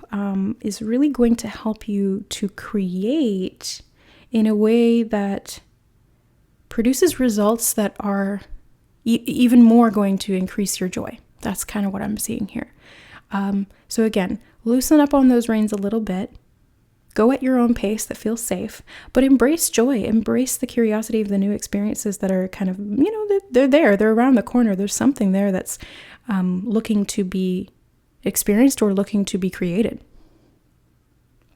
is really going to help you to create in a way that produces results that are even more going to increase your joy. That's kind of what I'm seeing here. So again, loosen up on those reins a little bit. Go at your own pace that feels safe, but embrace joy. Embrace the curiosity of the new experiences that are kind of, they're there. They're around the corner. There's something there that's looking to be experienced or looking to be created.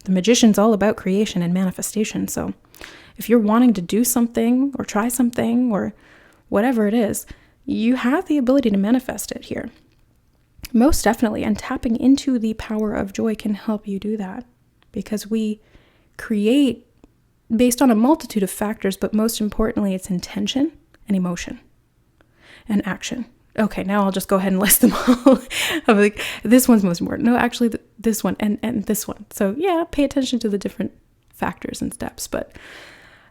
The Magician's all about creation and manifestation. So if you're wanting to do something or try something or whatever it is, you have the ability to manifest it here. Most definitely. And tapping into the power of joy can help you do that, because we create based on a multitude of factors, but most importantly, it's intention and emotion and action. Okay, now I'll just go ahead and list them all. I'm like, this one's most important. No, actually, this one and this one. So yeah, pay attention to the different factors and steps, but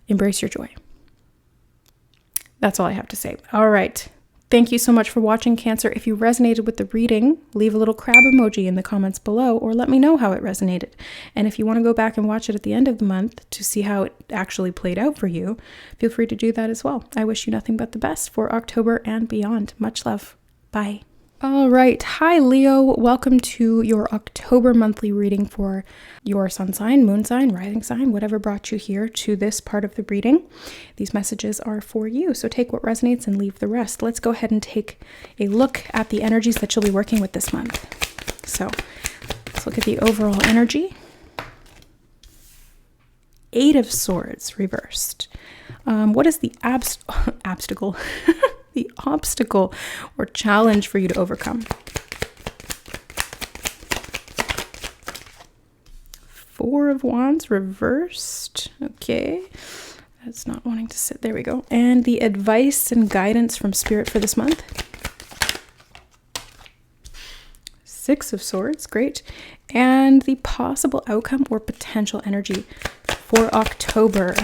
embrace your joy. That's all I have to say. All right. Thank you so much for watching, Cancer. If you resonated with the reading, leave a little crab emoji in the comments below, or let me know how it resonated. And if you want to go back and watch it at the end of the month to see how it actually played out for you, feel free to do that as well. I wish you nothing but the best for October and beyond. Much love. Bye. All right. Hi, Leo. Welcome to your October monthly reading for your sun sign, moon sign, rising sign, whatever brought you here to this part of the reading. These messages are for you, so take what resonates and leave the rest. Let's go ahead and take a look at the energies that you'll be working with this month. So let's look at the overall energy. 8 of Swords reversed. What is the obstacle? The obstacle or challenge for you to overcome? 4 of Wands reversed. Okay. That's not wanting to sit. There we go. And the advice and guidance from Spirit for this month. 6 of Swords. Great. And the possible outcome or potential energy for October.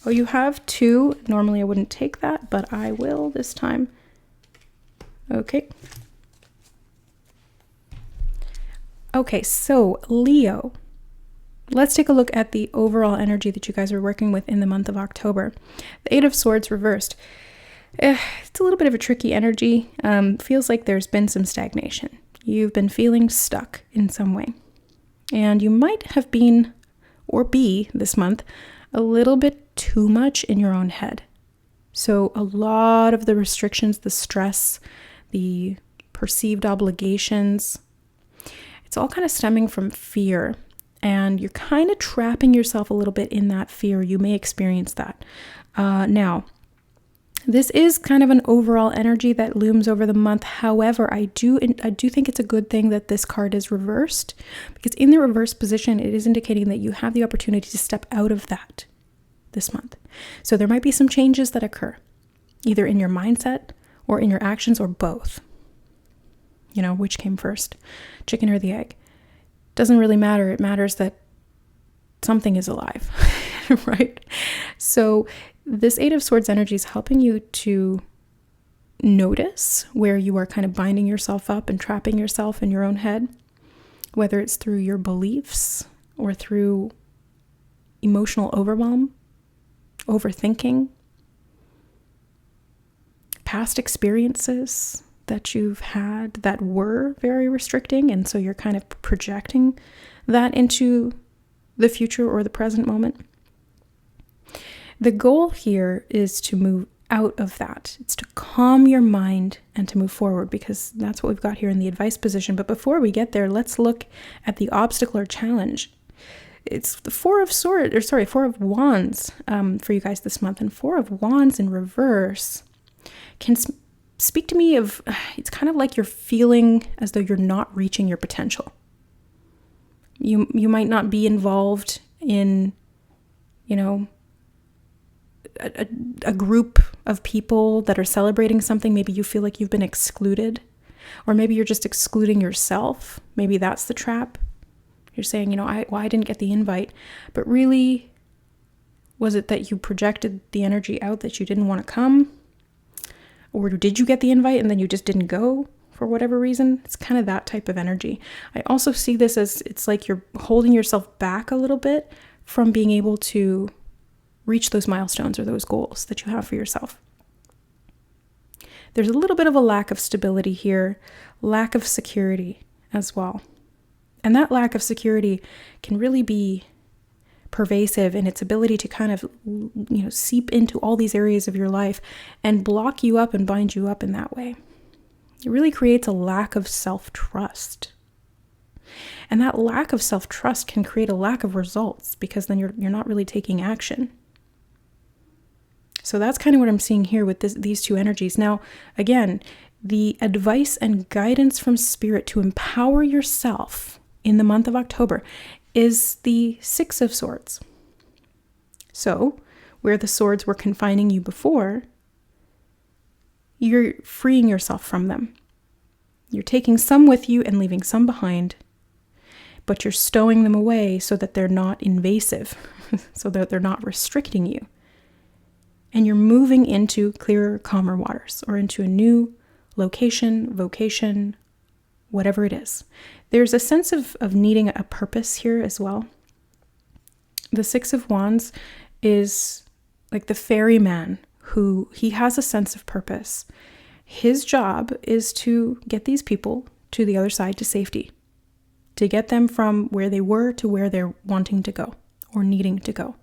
Oh, you have 2. Normally I wouldn't take that, but I will this time. Okay. Okay, so Leo, let's take a look at the overall energy that you guys are working with in the month of October. The 8 of Swords reversed. It's a little bit of a tricky energy. Feels like there's been some stagnation. You've been feeling stuck in some way. And you might have been, or be this month, a little bit too much in your own head. So a lot of the restrictions, the stress, the perceived obligations, it's all kind of stemming from fear. And you're kind of trapping yourself a little bit in that fear. You may experience that. Now, this is kind of an overall energy that looms over the month. However, I do think it's a good thing that this card is reversed, because in the reverse position, it is indicating that you have the opportunity to step out of that this month. So there might be some changes that occur, either in your mindset or in your actions, or both. You know, which came first, chicken or the egg? Doesn't really matter. It matters that something is alive, right? So this 8 of Swords energy is helping you to notice where you are kind of binding yourself up and trapping yourself in your own head, whether it's through your beliefs or through emotional overwhelm, overthinking, past experiences that you've had that were very restricting, and so you're kind of projecting that into the future or the present moment. The goal here is to move out of that. It's to calm your mind and to move forward, because that's what we've got here in the advice position. But before we get there, let's look at the obstacle or challenge. It's the 4 of Wands for you guys this month. And 4 of Wands in reverse can speak to me of, it's kind of like you're feeling as though you're not reaching your potential. You might not be involved in, you know, a group of people that are celebrating something. Maybe you feel like you've been excluded, or maybe you're just excluding yourself. Maybe that's the trap. You're saying, you know, I didn't get the invite, but really, was it that you projected the energy out that you didn't want to come? Or did you get the invite and then you just didn't go for whatever reason? It's kind of that type of energy. I also see this as, it's like you're holding yourself back a little bit from being able to reach those milestones or those goals that you have for yourself. There's a little bit of a lack of stability here, lack of security as well. And that lack of security can really be pervasive in its ability to kind of, you know, seep into all these areas of your life and block you up and bind you up in that way. It really creates a lack of self-trust. And that lack of self-trust can create a lack of results because then you're not really taking action. So that's kind of what I'm seeing here with these two energies. Now, again, the advice and guidance from Spirit to empower yourself in the month of October is the Six of Swords. So, where the swords were confining you before, you're freeing yourself from them. You're taking some with you and leaving some behind, but you're stowing them away so that they're not invasive, so that they're not restricting you. And you're moving into clearer, calmer waters, or into a new location, vocation, whatever it is. There's a sense of needing a purpose here as well. The Six of Wands is like the ferryman he has a sense of purpose. His job is to get these people to the other side to safety, to get them from where they were to where they're wanting to go or needing to go.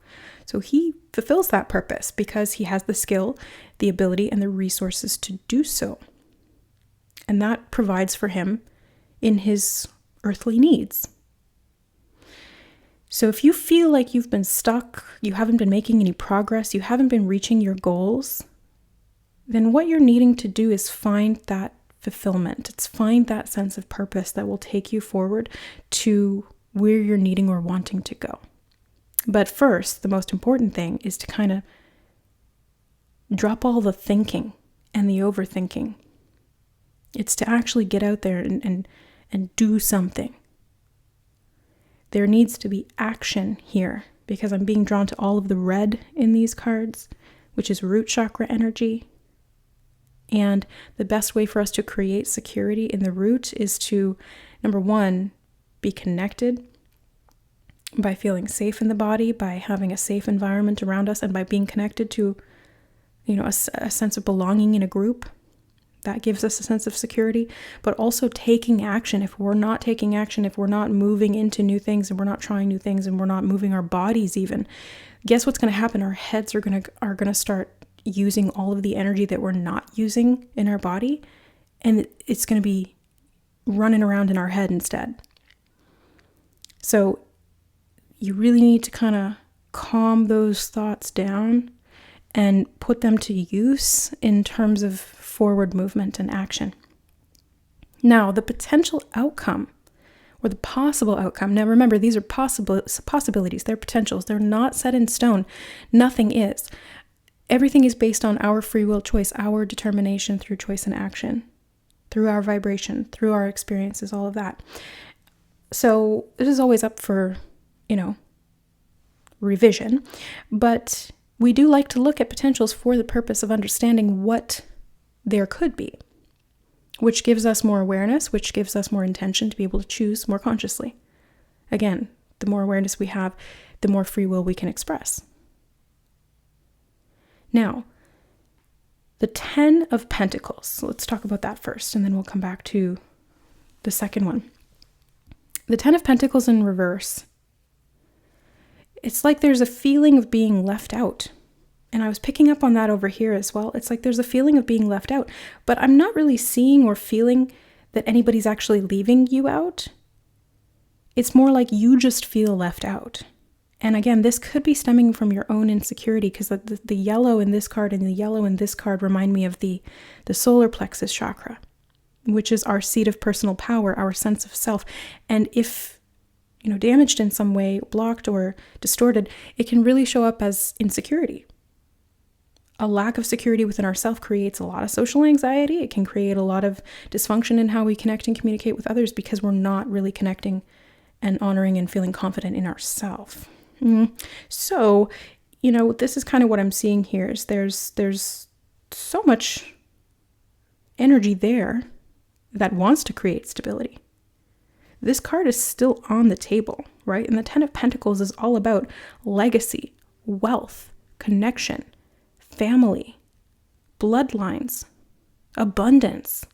So he fulfills that purpose because he has the skill, the ability, and the resources to do so. And that provides for him in his earthly needs. So if you feel like you've been stuck, you haven't been making any progress, you haven't been reaching your goals, then what you're needing to do is find that fulfillment. It's find that sense of purpose that will take you forward to where you're needing or wanting to go. But first, the most important thing is to kind of drop all the thinking and the overthinking. It's to actually get out there and do something. There needs to be action here because I'm being drawn to all of the red in these cards, which is root chakra energy. And the best way for us to create security in the root is to, number one, be connected by feeling safe in the body, by having a safe environment around us, and by being connected to, a sense of belonging in a group. That gives us a sense of security, but also taking action. If we're not taking action, if we're not moving into new things and we're not trying new things and we're not moving our bodies even, guess what's going to happen? Our heads are going to start using all of the energy that we're not using in our body, and it's going to be running around in our head instead. So you really need to kind of calm those thoughts down and put them to use in terms of forward movement and action. Now, the potential outcome or the possible outcome. Now, remember, these are possibilities. They're potentials. They're not set in stone. Nothing is. Everything is based on our free will choice, our determination through choice and action, through our vibration, through our experiences, all of that. So this is always up for, revision. But we do like to look at potentials for the purpose of understanding what there could be, which gives us more awareness, which gives us more intention to be able to choose more consciously. Again, the more awareness we have, the more free will we can express. Now, the 10 of Pentacles. So let's talk about that first, and then we'll come back to the second one. The 10 of Pentacles in reverse. It's like there's a feeling of being left out. And I was picking up on that over here as well. It's like there's a feeling of being left out, but I'm not really seeing or feeling that anybody's actually leaving you out. It's more like you just feel left out. And again, this could be stemming from your own insecurity because the yellow in this card and the yellow in this card remind me of the solar plexus chakra, which is our seat of personal power, our sense of self. And if damaged in some way, blocked or distorted, it can really show up as insecurity. A lack of security within ourselves creates a lot of social anxiety. It can create a lot of dysfunction in how we connect and communicate with others because we're not really connecting and honoring and feeling confident in ourselves. So, this is kind of what I'm seeing here is there's so much energy there that wants to create stability. This card is still on the table, right? And the 10 of Pentacles is all about legacy, wealth, connection, family, bloodlines, abundance,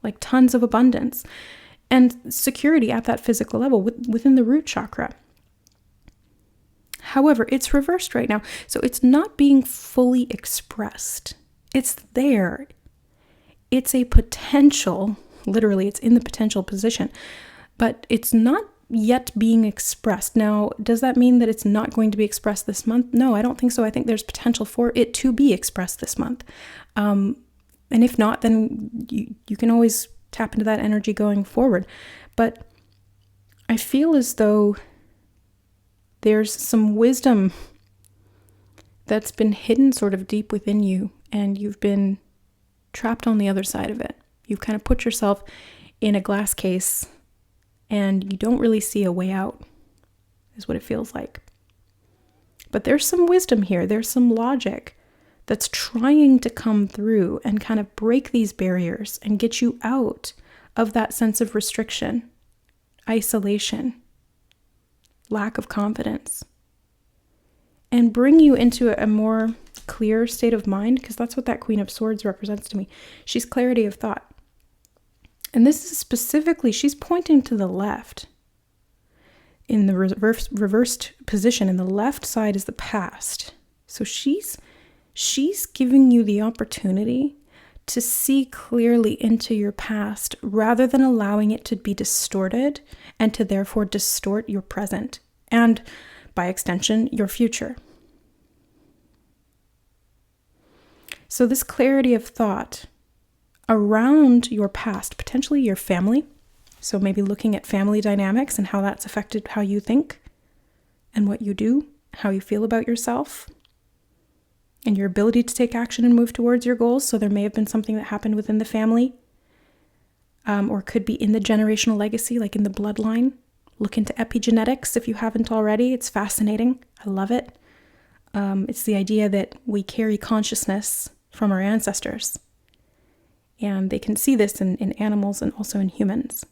like tons of abundance, and security at that physical level within the root chakra. However, it's reversed right now, so it's not being fully expressed. It's there. It's a potential, literally, it's in the potential position, but it's not yet being expressed. Now, does that mean that it's not going to be expressed this month? No, I don't think so. I think there's potential for it to be expressed this month. And if not, then you can always tap into that energy going forward. But I feel as though there's some wisdom that's been hidden sort of deep within you, and you've been trapped on the other side of it. You've kind of put yourself in a glass case and you don't really see a way out, is what it feels like. But there's some wisdom here. There's some logic that's trying to come through and kind of break these barriers and get you out of that sense of restriction, isolation, lack of confidence, and bring you into a more clear state of mind, because that's what that Queen of Swords represents to me. She's clarity of thought. And this is specifically, she's pointing to the left in the reversed position, and the left side is the past. So she's giving you the opportunity to see clearly into your past rather than allowing it to be distorted and to therefore distort your present and, by extension, your future. So this clarity of thought around your past, potentially your family. So maybe looking at family dynamics and how that's affected how you think and what you do, how you feel about yourself, and your ability to take action and move towards your goals. So there may have been something that happened within the family, or could be in the generational legacy, like in the bloodline. Look into epigenetics if you haven't already. It's fascinating. I love it. It's the idea that we carry consciousness from our ancestors. And they can see this in animals and also in humans.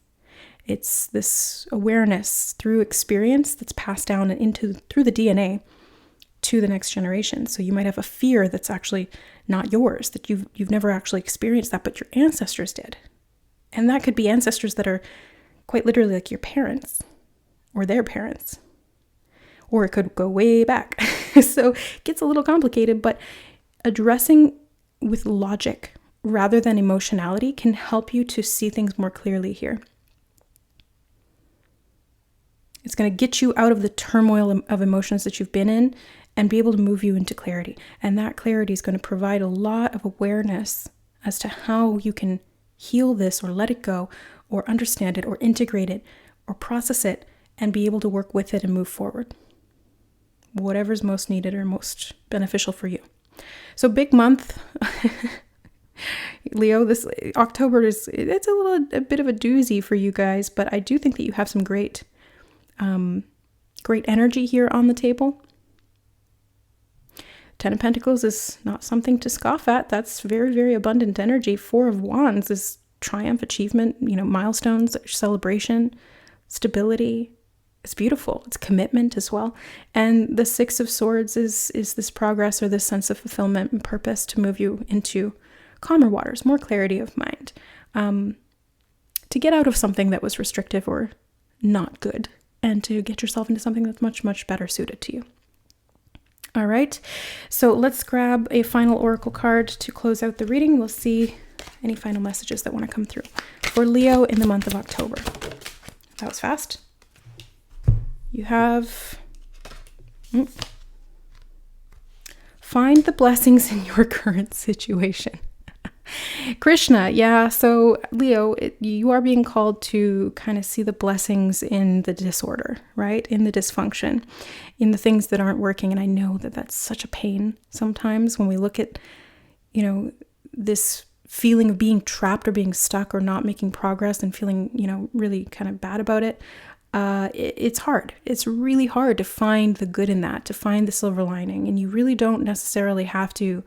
It's this awareness through experience that's passed down through the DNA to the next generation. So you might have a fear that's actually not yours, that you've never actually experienced that, but your ancestors did. And that could be ancestors that are quite literally like your parents or their parents. Or it could go way back. So it gets a little complicated, but addressing with logic rather than emotionality can help you to see things more clearly here. It's going to get you out of the turmoil of emotions that you've been in and be able to move you into clarity. And that clarity is going to provide a lot of awareness as to how you can heal this or let it go or understand it or integrate it or process it and be able to work with it and move forward. Whatever's most needed or most beneficial for you. So big month. Leo, this October it's a bit of a doozy for you guys, but I do think that you have some great energy here on the table. Ten of Pentacles is not something to scoff at. That's very, very abundant energy. Four of Wands is triumph, achievement, milestones, celebration, stability. It's beautiful. It's commitment as well. And the Six of Swords is this progress or this sense of fulfillment and purpose to move you into calmer waters, more clarity of mind, to get out of something that was restrictive or not good, and to get yourself into something that's much, much better suited to you. All right, so let's grab a final oracle card to close out the reading. We'll see any final messages that want to come through for Leo in the month of October. That was fast. You have find the blessings in your current situation. Krishna, yeah, so Leo, you are being called to kind of see the blessings in the disorder, right? In the dysfunction, in the things that aren't working. And I know that that's such a pain sometimes when we look at, this feeling of being trapped or being stuck or not making progress and feeling, really kind of bad about it. It's hard. It's really hard to find the good in that, to find the silver lining. And you really don't necessarily have to,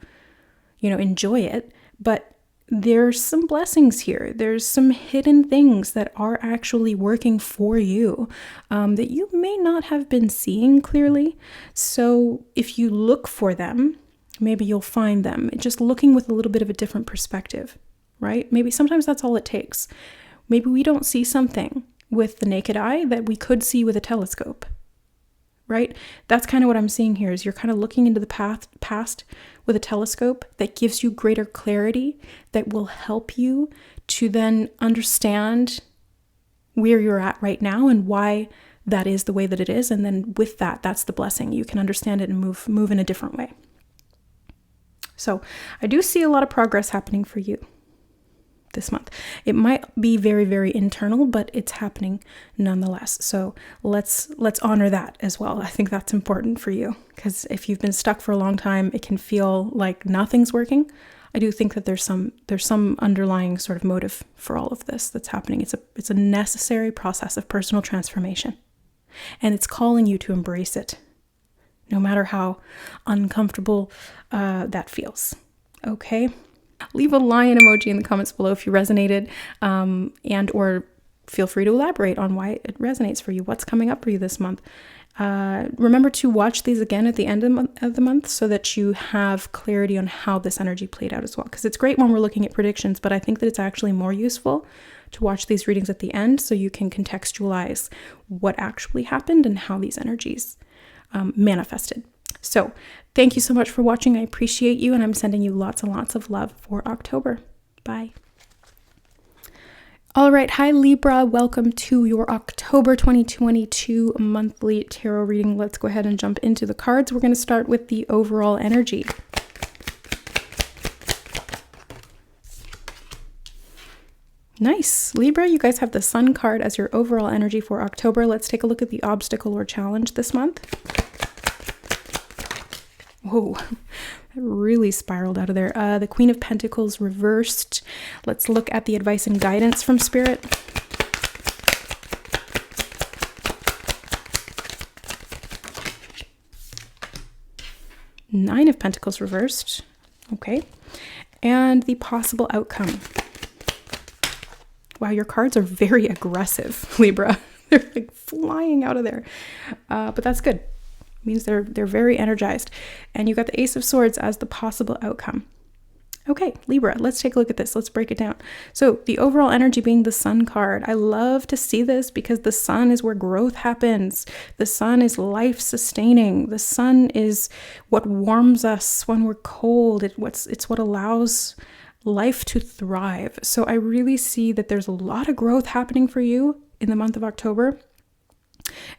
enjoy it. But there's some blessings here. There's some hidden things that are actually working for you that you may not have been seeing clearly. So if you look for them, maybe you'll find them. Just looking with a little bit of a different perspective, right? Maybe sometimes that's all it takes. Maybe we don't see something with the naked eye that we could see with a telescope, right? That's kind of what I'm seeing here is you're kind of looking into the past with a telescope that gives you greater clarity, that will help you to then understand where you're at right now and why that is the way that it is. And then with that, that's the blessing. You can understand it and move in a different way. So I do see a lot of progress happening for you this month. It might be very, very internal, but it's happening nonetheless. So let's honor that as well. I think that's important for you, because if you've been stuck for a long time, it can feel like nothing's working. I do think that there's some underlying sort of motive for all of this that's happening. It's a necessary process of personal transformation, and it's calling you to embrace it, no matter how uncomfortable that feels. Okay? Leave a lion emoji in the comments below if you resonated, and or feel free to elaborate on why it resonates for you. What's coming up for you this month? Remember to watch these again at the end of the month so that you have clarity on how this energy played out as well. Because it's great when we're looking at predictions, but I think that it's actually more useful to watch these readings at the end so you can contextualize what actually happened and how these energies manifested. So thank you so much for watching. I appreciate you, and I'm sending you lots and lots of love for October. Bye. All right. Hi, Libra. Welcome to your October 2022 monthly tarot reading. Let's go ahead and jump into the cards. We're going to start with the overall energy. Nice. Libra, you guys have the Sun card as your overall energy for October. Let's take a look at the obstacle or challenge this month. Whoa, that really spiraled out of there. The Queen of Pentacles reversed. Let's look at the advice and guidance from Spirit. Nine of Pentacles reversed. Okay. And the possible outcome. Wow, your cards are very aggressive, Libra. They're like flying out of there. But that's good. It means they're very energized. And you got the Ace of Swords as the possible outcome. Okay, Libra, let's take a look at this. Let's break it down. So the overall energy being the Sun card. I love to see this because the Sun is where growth happens. The Sun is life-sustaining. The Sun is what warms us when we're cold. It's what allows life to thrive. So I really see that there's a lot of growth happening for you in the month of October.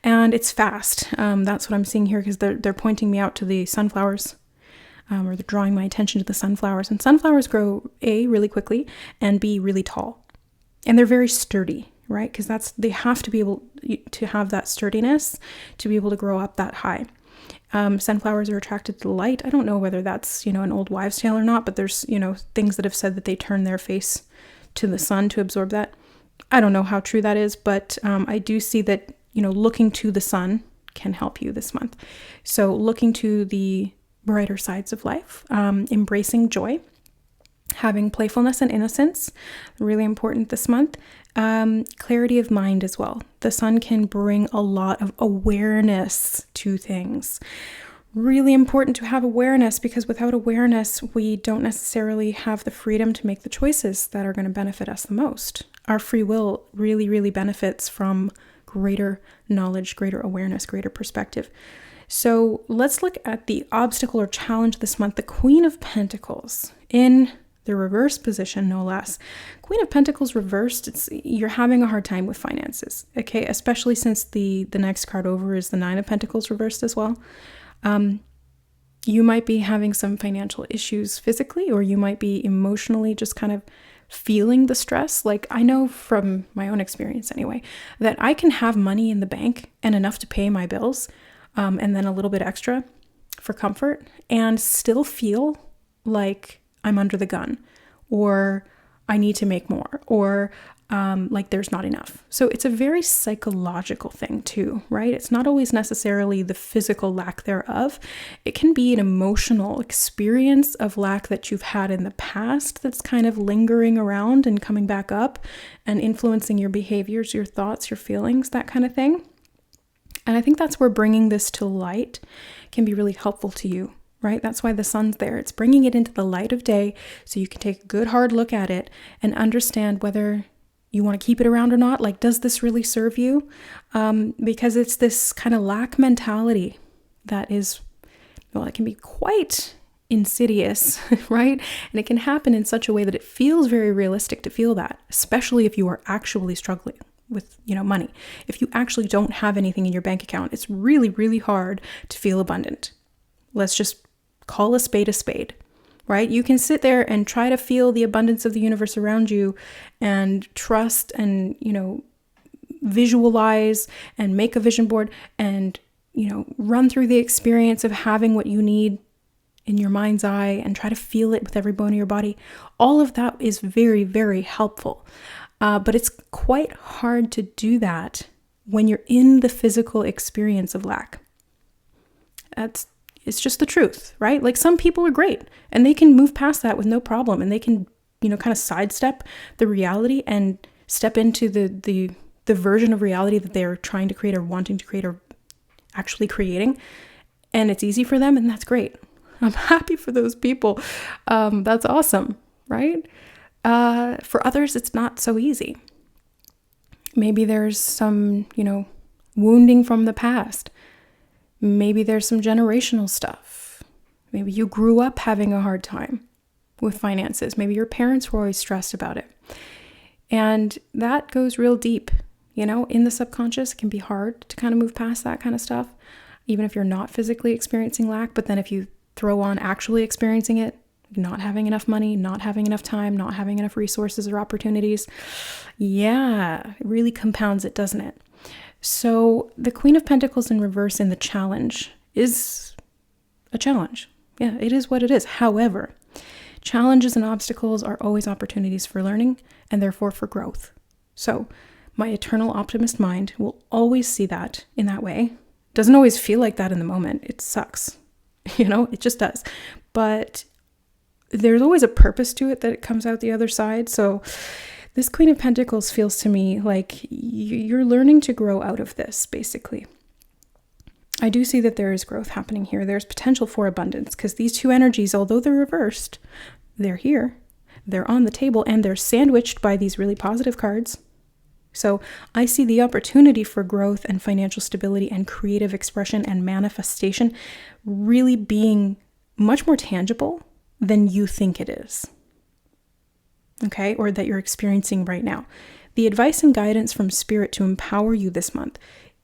And it's fast. That's what I'm seeing here, because they're pointing me out to the sunflowers, or they're drawing my attention to the sunflowers. And sunflowers grow A, really quickly, and B, really tall. And they're very sturdy, right? Because they have to be able to have that sturdiness to be able to grow up that high. Sunflowers are attracted to light. I don't know whether that's, an old wives' tale or not, but there's, things that have said that they turn their face to the sun to absorb that. I don't know how true that is, but I do see that, looking to the sun can help you this month. So looking to the brighter sides of life, embracing joy, having playfulness and innocence, really important this month. Clarity of mind as well. The sun can bring a lot of awareness to things. Really important to have awareness, because without awareness, we don't necessarily have the freedom to make the choices that are going to benefit us the most. Our free will really, really benefits from greater knowledge, greater awareness, greater perspective. So let's look at the obstacle or challenge this month. The Queen of Pentacles in the reverse position, no less. Queen of Pentacles reversed, you're having a hard time with finances, okay? Especially since the next card over is the Nine of Pentacles reversed as well. You might be having some financial issues physically, or you might be emotionally just kind of feeling the stress. Like, I know from my own experience anyway, that I can have money in the bank and enough to pay my bills, and then a little bit extra for comfort, and still feel like I'm under the gun, or I need to make more, or like there's not enough. So it's a very psychological thing too, right? It's not always necessarily the physical lack thereof. It can be an emotional experience of lack that you've had in the past that's kind of lingering around and coming back up and influencing your behaviors, your thoughts, your feelings, that kind of thing. And I think that's where bringing this to light can be really helpful to you, right? That's why the sun's there. It's bringing it into the light of day so you can take a good hard look at it and understand whether you want to keep it around or not. Like, does this really serve you? Because it's this kind of lack mentality that is, well, it can be quite insidious, right? And it can happen in such a way that it feels very realistic to feel that, especially if you are actually struggling money. If you actually don't have anything in your bank account, it's really, really hard to feel abundant. Let's just call a spade, right? You can sit there and try to feel the abundance of the universe around you and trust and, visualize and make a vision board and, run through the experience of having what you need in your mind's eye and try to feel it with every bone in your body. All of that is very, very helpful. But it's quite hard to do that when you're in the physical experience of lack. It's just the truth, right? Like some people are great and they can move past that with no problem, and they can, kind of sidestep the reality and step into the version of reality that they're trying to create or wanting to create or actually creating. And it's easy for them, and that's great. I'm happy for those people. That's awesome, right? For others, it's not so easy. Maybe there's some, wounding from the past. Maybe there's some generational stuff. Maybe you grew up having a hard time with finances. Maybe your parents were always stressed about it. And that goes real deep, in the subconscious. It can be hard to kind of move past that kind of stuff, even if you're not physically experiencing lack. But then if you throw on actually experiencing it, not having enough money, not having enough time, not having enough resources or opportunities, it really compounds it, doesn't it? So the Queen of Pentacles in reverse in the challenge is a challenge. Yeah, it is what it is. However, challenges and obstacles are always opportunities for learning and therefore for growth. So my eternal optimist mind will always see that in that way. Doesn't always feel like that in the moment. It sucks. It just does. But there's always a purpose to it that it comes out the other side. So this Queen of Pentacles feels to me like you're learning to grow out of this, basically. I do see that there is growth happening here. There's potential for abundance because these two energies, although they're reversed, they're here, they're on the table, and they're sandwiched by these really positive cards. So I see the opportunity for growth and financial stability and creative expression and manifestation really being much more tangible than you think it is. Okay, or that you're experiencing right now. The advice and guidance from Spirit to empower you this month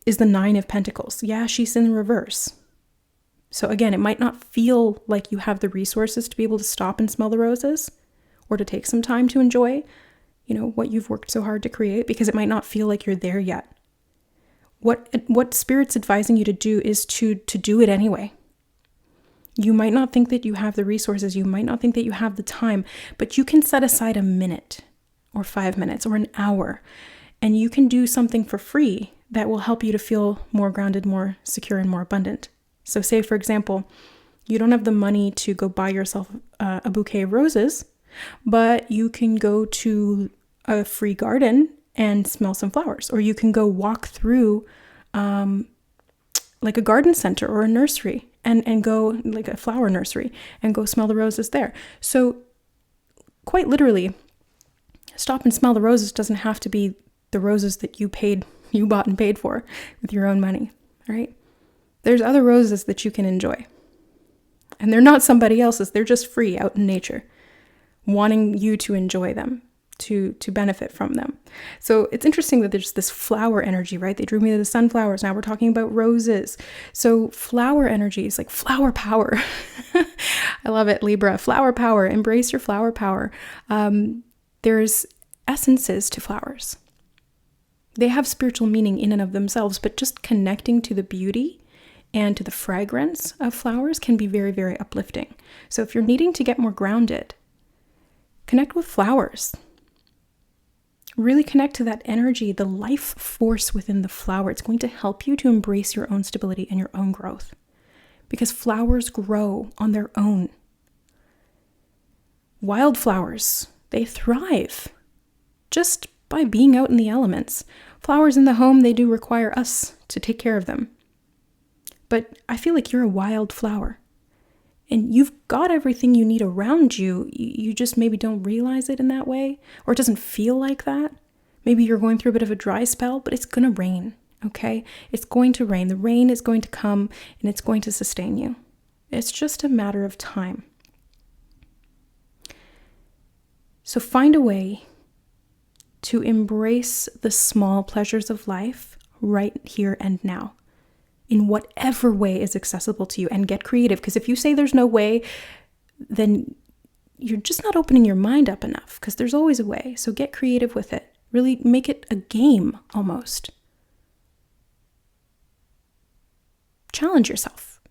is the 9 of Pentacles. Yeah, she's in reverse. So again, it might not feel like you have the resources to be able to stop and smell the roses or to take some time to enjoy, what you've worked so hard to create, because it might not feel like you're there yet. What Spirit's advising you to do is to do it anyway. You might not think that you have the resources, you might not think that you have the time, but you can set aside a minute or 5 minutes or an hour, and you can do something for free that will help you to feel more grounded, more secure, and more abundant. So say, for example, you don't have the money to go buy yourself a bouquet of roses, but you can go to a free garden and smell some flowers, or you can go walk through like a garden center or a nursery and go, like a flower nursery, and go smell the roses there. So quite literally, stop and smell the roses doesn't have to be the roses that you bought and paid for with your own money, right? There's other roses that you can enjoy. And they're not somebody else's, they're just free out in nature, wanting you to enjoy them, to benefit from them. So it's interesting that there's this flower energy, right? They drew me to the sunflowers. Now we're talking about roses. So flower energy is like flower power. I love it, Libra. Flower power. Embrace your flower power. There's essences to flowers. They have spiritual meaning in and of themselves, but just connecting to the beauty and to the fragrance of flowers can be very, very uplifting. So if you're needing to get more grounded, connect with flowers. Really connect to that energy, the life force within the flower. It's going to help you to embrace your own stability and your own growth, because flowers grow on their own. Wildflowers, they thrive just by being out in the elements. Flowers in the home, they do require us to take care of them. But I feel like you're a wild flower. And you've got everything you need around you. You just maybe don't realize it in that way, or it doesn't feel like that. Maybe you're going through a bit of a dry spell, but it's going to rain, okay? It's going to rain. The rain is going to come, and it's going to sustain you. It's just a matter of time. So find a way to embrace the small pleasures of life right here and now, in whatever way is accessible to you, and get creative. Because if you say there's no way, then you're just not opening your mind up enough, because there's always a way. So get creative with it. Really make it a game almost. Challenge yourself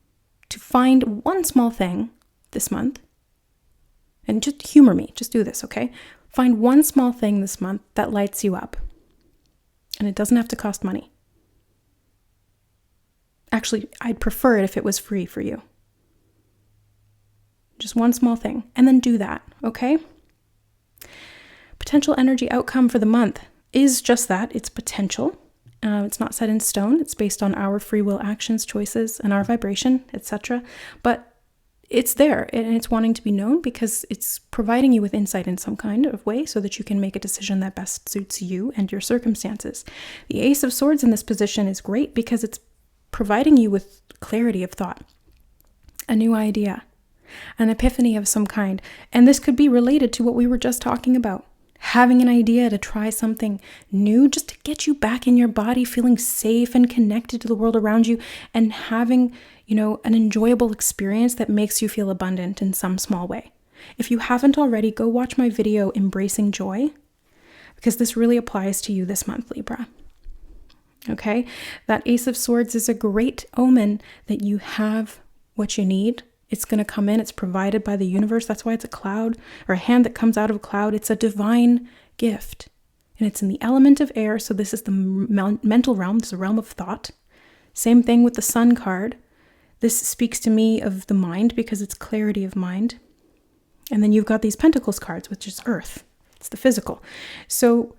to find one small thing this month, and just humor me. Just do this, okay? Find one small thing this month that lights you up. And it doesn't have to cost money. Actually, I'd prefer it if it was free for you. Just one small thing. And then do that, okay? Potential energy outcome for the month is just that. It's potential. It's not set in stone. It's based on our free will actions, choices, and our vibration, etc. But it's there, and it's wanting to be known because it's providing you with insight in some kind of way so that you can make a decision that best suits you and your circumstances. The Ace of Swords in this position is great because it's providing you with clarity of thought, a new idea, an epiphany of some kind. And this could be related to what we were just talking about. Having an idea to try something new just to get you back in your body, feeling safe and connected to the world around you, and having, an enjoyable experience that makes you feel abundant in some small way. If you haven't already, go watch my video, Embracing Joy, because this really applies to you this month, Libra. Okay? That Ace of Swords is a great omen that you have what you need. It's going to come in. It's provided by the universe. That's why it's a cloud, or a hand that comes out of a cloud. It's a divine gift. And it's in the element of air. So this is the mental realm. This is a realm of thought. Same thing with the Sun card. This speaks to me of the mind because it's clarity of mind. And then you've got these Pentacles cards, which is earth. It's the physical. So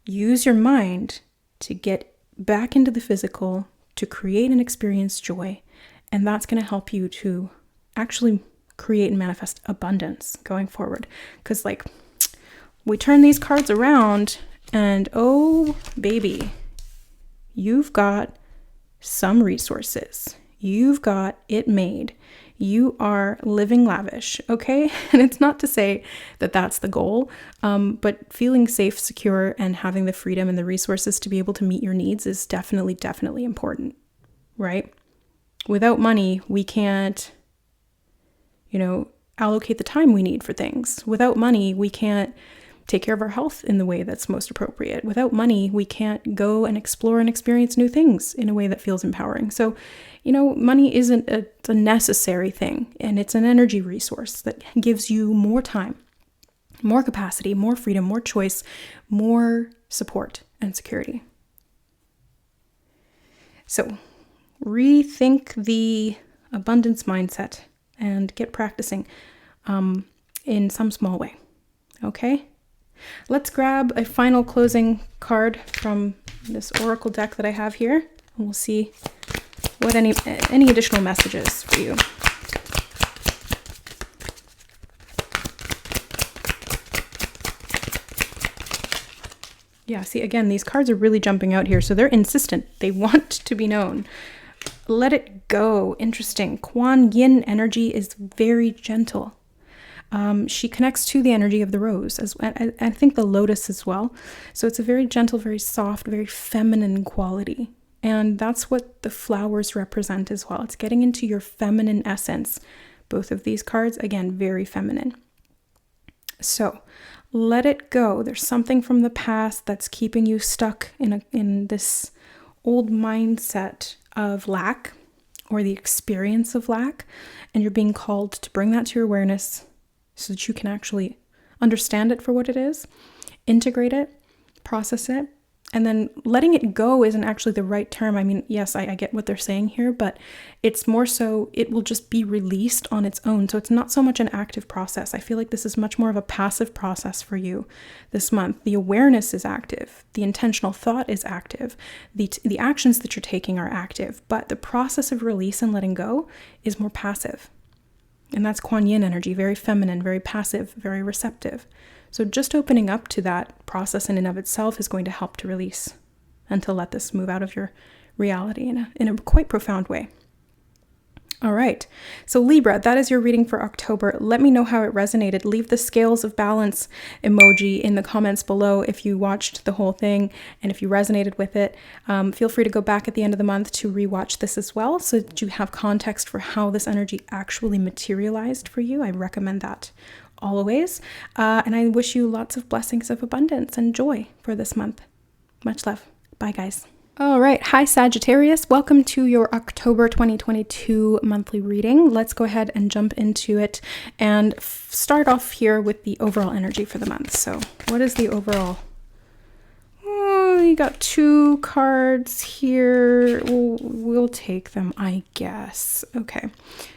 use your mind to get back into the physical, to create and experience joy. And that's going to help you to actually create and manifest abundance going forward. Because we turn these cards around and oh baby, you've got some resources. You've got it made. You are living lavish, okay? And it's not to say that that's the goal, but feeling safe, secure, and having the freedom and the resources to be able to meet your needs is definitely, definitely important, right? Without money, we can't, allocate the time we need for things. Without money, we can't take care of our health in the way that's most appropriate. Without money, we can't go and explore and experience new things in a way that feels empowering. So, money isn't a necessary thing, and it's an energy resource that gives you more time, more capacity, more freedom, more choice, more support and security. So, rethink the abundance mindset and get practicing in some small way. Okay? Let's grab a final closing card from this oracle deck that I have here, and we'll see what any additional messages for you. Yeah, see, again, these cards are really jumping out here, so they're insistent. They want to be known. Let it go. Interesting. Kuan Yin energy is very gentle. She connects to the energy of the rose, as I think the lotus as well. So it's a very gentle, very soft, very feminine quality. And that's what the flowers represent as well. It's getting into your feminine essence. Both of these cards, again, very feminine. So let it go. There's something from the past that's keeping you stuck in this old mindset of lack, or the experience of lack. And you're being called to bring that to your awareness so that you can actually understand it for what it is, integrate it, process it, and then letting it go isn't actually the right term. I mean, yes, I get what they're saying here, but it's more so it will just be released on its own. So it's not so much an active process. I feel like this is much more of a passive process for you this month. The awareness is active. The intentional thought is active. The actions that you're taking are active, but the process of release and letting go is more passive. And that's Kuan Yin energy, very feminine, very passive, very receptive. So just opening up to that process in and of itself is going to help to release and to let this move out of your reality in a quite profound way. All right, so Libra, that is your reading for October. Let me know how it resonated. Leave the scales of balance emoji in the comments below if you watched the whole thing and if you resonated with it. Feel free to go back at the end of the month to rewatch this as well so that you have context for how this energy actually materialized for you. I recommend that always. And I wish you lots of blessings of abundance and joy for this month. Much love. Bye, guys. All right. Hi, Sagittarius. Welcome to your October 2022 monthly reading. Let's go ahead and jump into it and start off here with the overall energy for the month. So what is the overall? Oh, you got 2 cards here. We'll take them, I guess. Okay.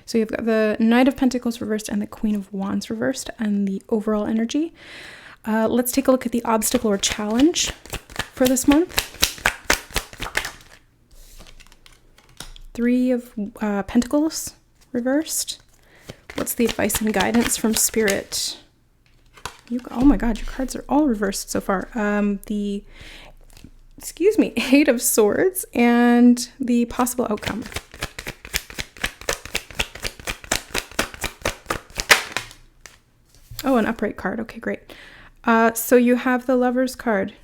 So you've got the Knight of Pentacles reversed and the Queen of Wands reversed and the overall energy. Let's take a look at the obstacle or challenge for this month. 3 of Pentacles reversed. What's the advice and guidance from Spirit? Oh my God, your cards are all reversed so far. The 8 of Swords and the possible outcome. Oh, an upright card. Okay, great. So you have the Lover's card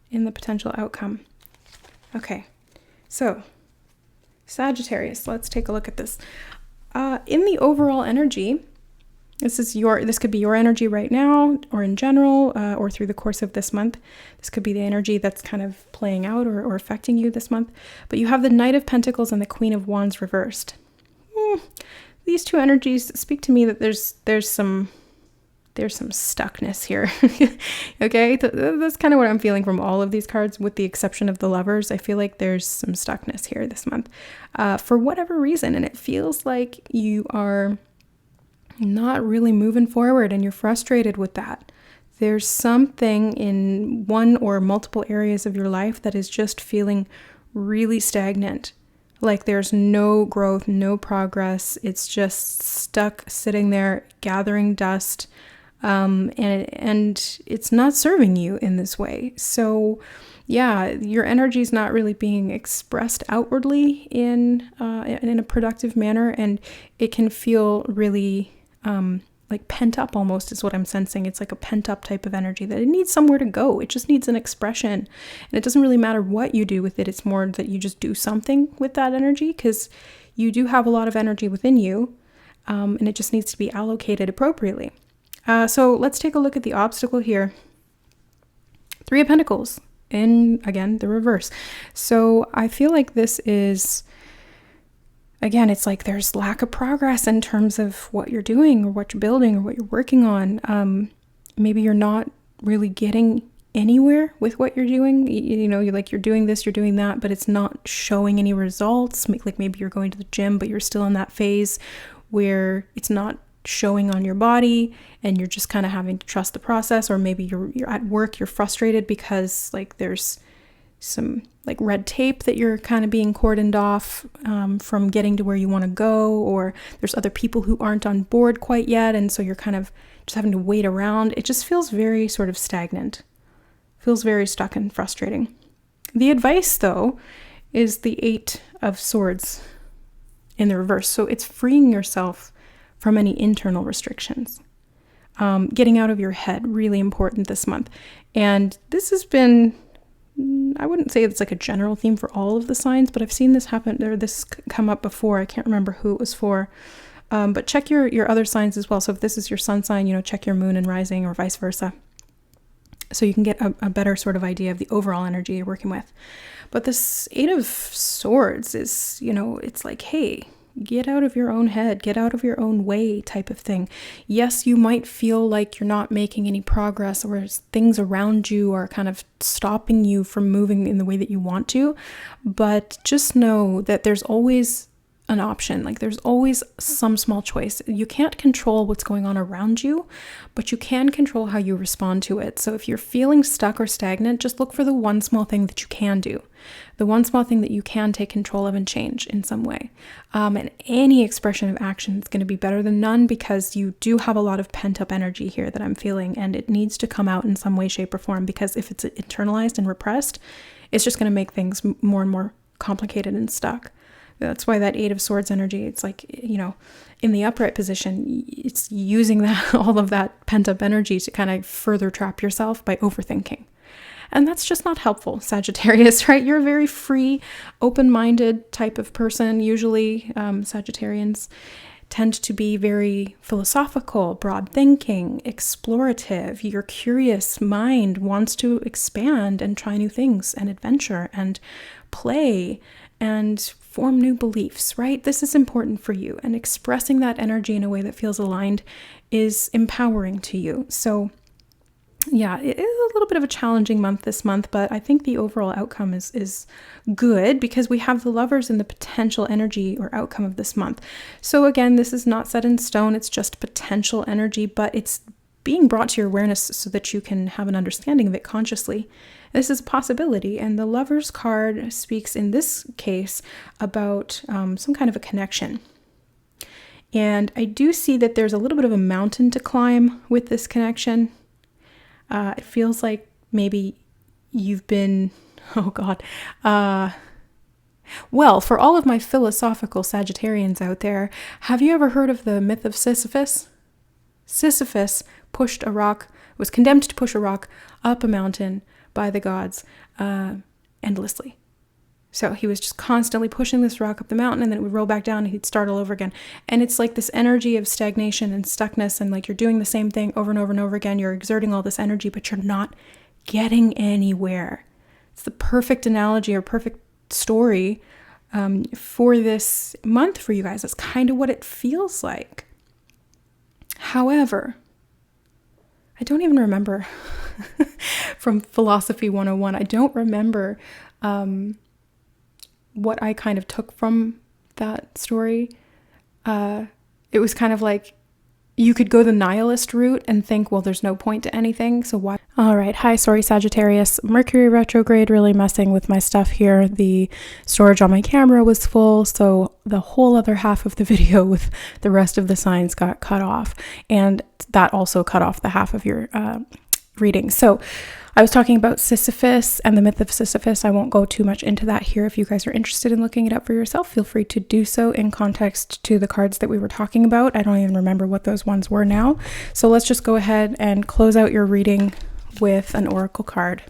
in the potential outcome. Okay, so Sagittarius, let's take a look at this. In the overall energy, this could be your energy right now or in general or through the course of this month. This could be the energy that's kind of playing out or affecting you this month. But you have the Knight of Pentacles and the Queen of Wands reversed. These 2 energies speak to me that there's some stuckness here. Okay, that's kind of what I'm feeling from all of these cards, with the exception of the Lovers. I feel like there's some stuckness here this month for whatever reason, and it feels like you are not really moving forward and you're frustrated with that. There's something in one or multiple areas of your life that is just feeling really stagnant. Like there's no growth, no progress. It's just stuck sitting there gathering dust. And it's not serving you in this way. So yeah, your energy is not really being expressed outwardly in a productive manner. And it can feel really, like pent up almost is what I'm sensing. It's like a pent up type of energy that it needs somewhere to go. It just needs an expression, and it doesn't really matter what you do with it. It's more that you just do something with that energy, because you do have a lot of energy within you, and it just needs to be allocated appropriately. So let's take a look at the obstacle here. 3 of Pentacles in, again, the reverse. So I feel like this is, again, it's like there's lack of progress in terms of what you're doing or what you're building or what you're working on. Maybe you're not really getting anywhere with what you're doing. You know, you're doing this, you're doing that, but it's not showing any results. Like maybe you're going to the gym, but you're still in that phase where it's not showing on your body and you're just kind of having to trust the process. Or maybe you're at work, you're frustrated because like there's some like red tape that you're kind of being cordoned off from getting to where you want to go, or there's other people who aren't on board quite yet, and so you're kind of just having to wait around. It just feels very sort of stagnant, feels very stuck and frustrating. The advice though is the 8 of Swords in the reverse. So it's freeing yourself from any internal restrictions. Getting out of your head, really important this month. And this has been, I wouldn't say it's like a general theme for all of the signs, but I've seen this happen, or this come up before. I can't remember who it was for. But check your other signs as well. So if this is your sun sign, check your moon and rising, or vice versa. So you can get a better sort of idea of the overall energy you're working with. But this 8 of Swords is, it's like, hey, get out of your own head, get out of your own way type of thing. Yes, you might feel like you're not making any progress, or things around you are kind of stopping you from moving in the way that you want to, but just know that there's always an option. Like there's always some small choice. You can't control what's going on around you, but you can control how you respond to it. So if you're feeling stuck or stagnant, just look for the one small thing that you can do, the one small thing that you can take control of and change in some way. And any expression of action is going to be better than none, because you do have a lot of pent up energy here that I'm feeling, and it needs to come out in some way, shape, or form, because if it's internalized and repressed, it's just going to make things more and more complicated and stuck. That's why that Eight of Swords energy, it's like, in the upright position, it's using that all of that pent-up energy to kind of further trap yourself by overthinking. And that's just not helpful, Sagittarius, right? You're a very free, open-minded type of person. Usually, Sagittarians tend to be very philosophical, broad thinking, explorative. Your curious mind wants to expand and try new things and adventure and play and form new beliefs, right? This is important for you. And expressing that energy in a way that feels aligned is empowering to you. So yeah, it is a little bit of a challenging month this month, but I think the overall outcome is good because we have the Lovers in the potential energy or outcome of this month. So again, this is not set in stone. It's just potential energy, but it's being brought to your awareness so that you can have an understanding of it consciously. This is a possibility, and the Lovers card speaks in this case about some kind of a connection. And I do see that there's a little bit of a mountain to climb with this connection. It feels like maybe you've been, well, for all of my philosophical Sagittarians out there, have you ever heard of the myth of Sisyphus? Sisyphus was condemned to push a rock up a mountain by the gods endlessly. So he was just constantly pushing this rock up the mountain, and then it would roll back down and he'd start all over again. And it's like this energy of stagnation and stuckness, and like you're doing the same thing over and over and over again. You're exerting all this energy, but you're not getting anywhere. It's the perfect analogy or perfect story for this month for you guys. That's kind of what it feels like. However, I don't even remember from Philosophy 101. I don't remember what I kind of took from that story. It was kind of like you could go the nihilist route and think, well, there's no point to anything, so why? All right. Hi, sorry, Sagittarius. Mercury retrograde really messing with my stuff here. The storage on my camera was full, so the whole other half of the video with the rest of the signs got cut off. And that also cut off the half of your reading. So I was talking about Sisyphus and the myth of Sisyphus. I won't go too much into that here. If you guys are interested in looking it up for yourself, feel free to do so in context to the cards that we were talking about. I don't even remember what those ones were now. So let's just go ahead and close out your reading with an oracle card.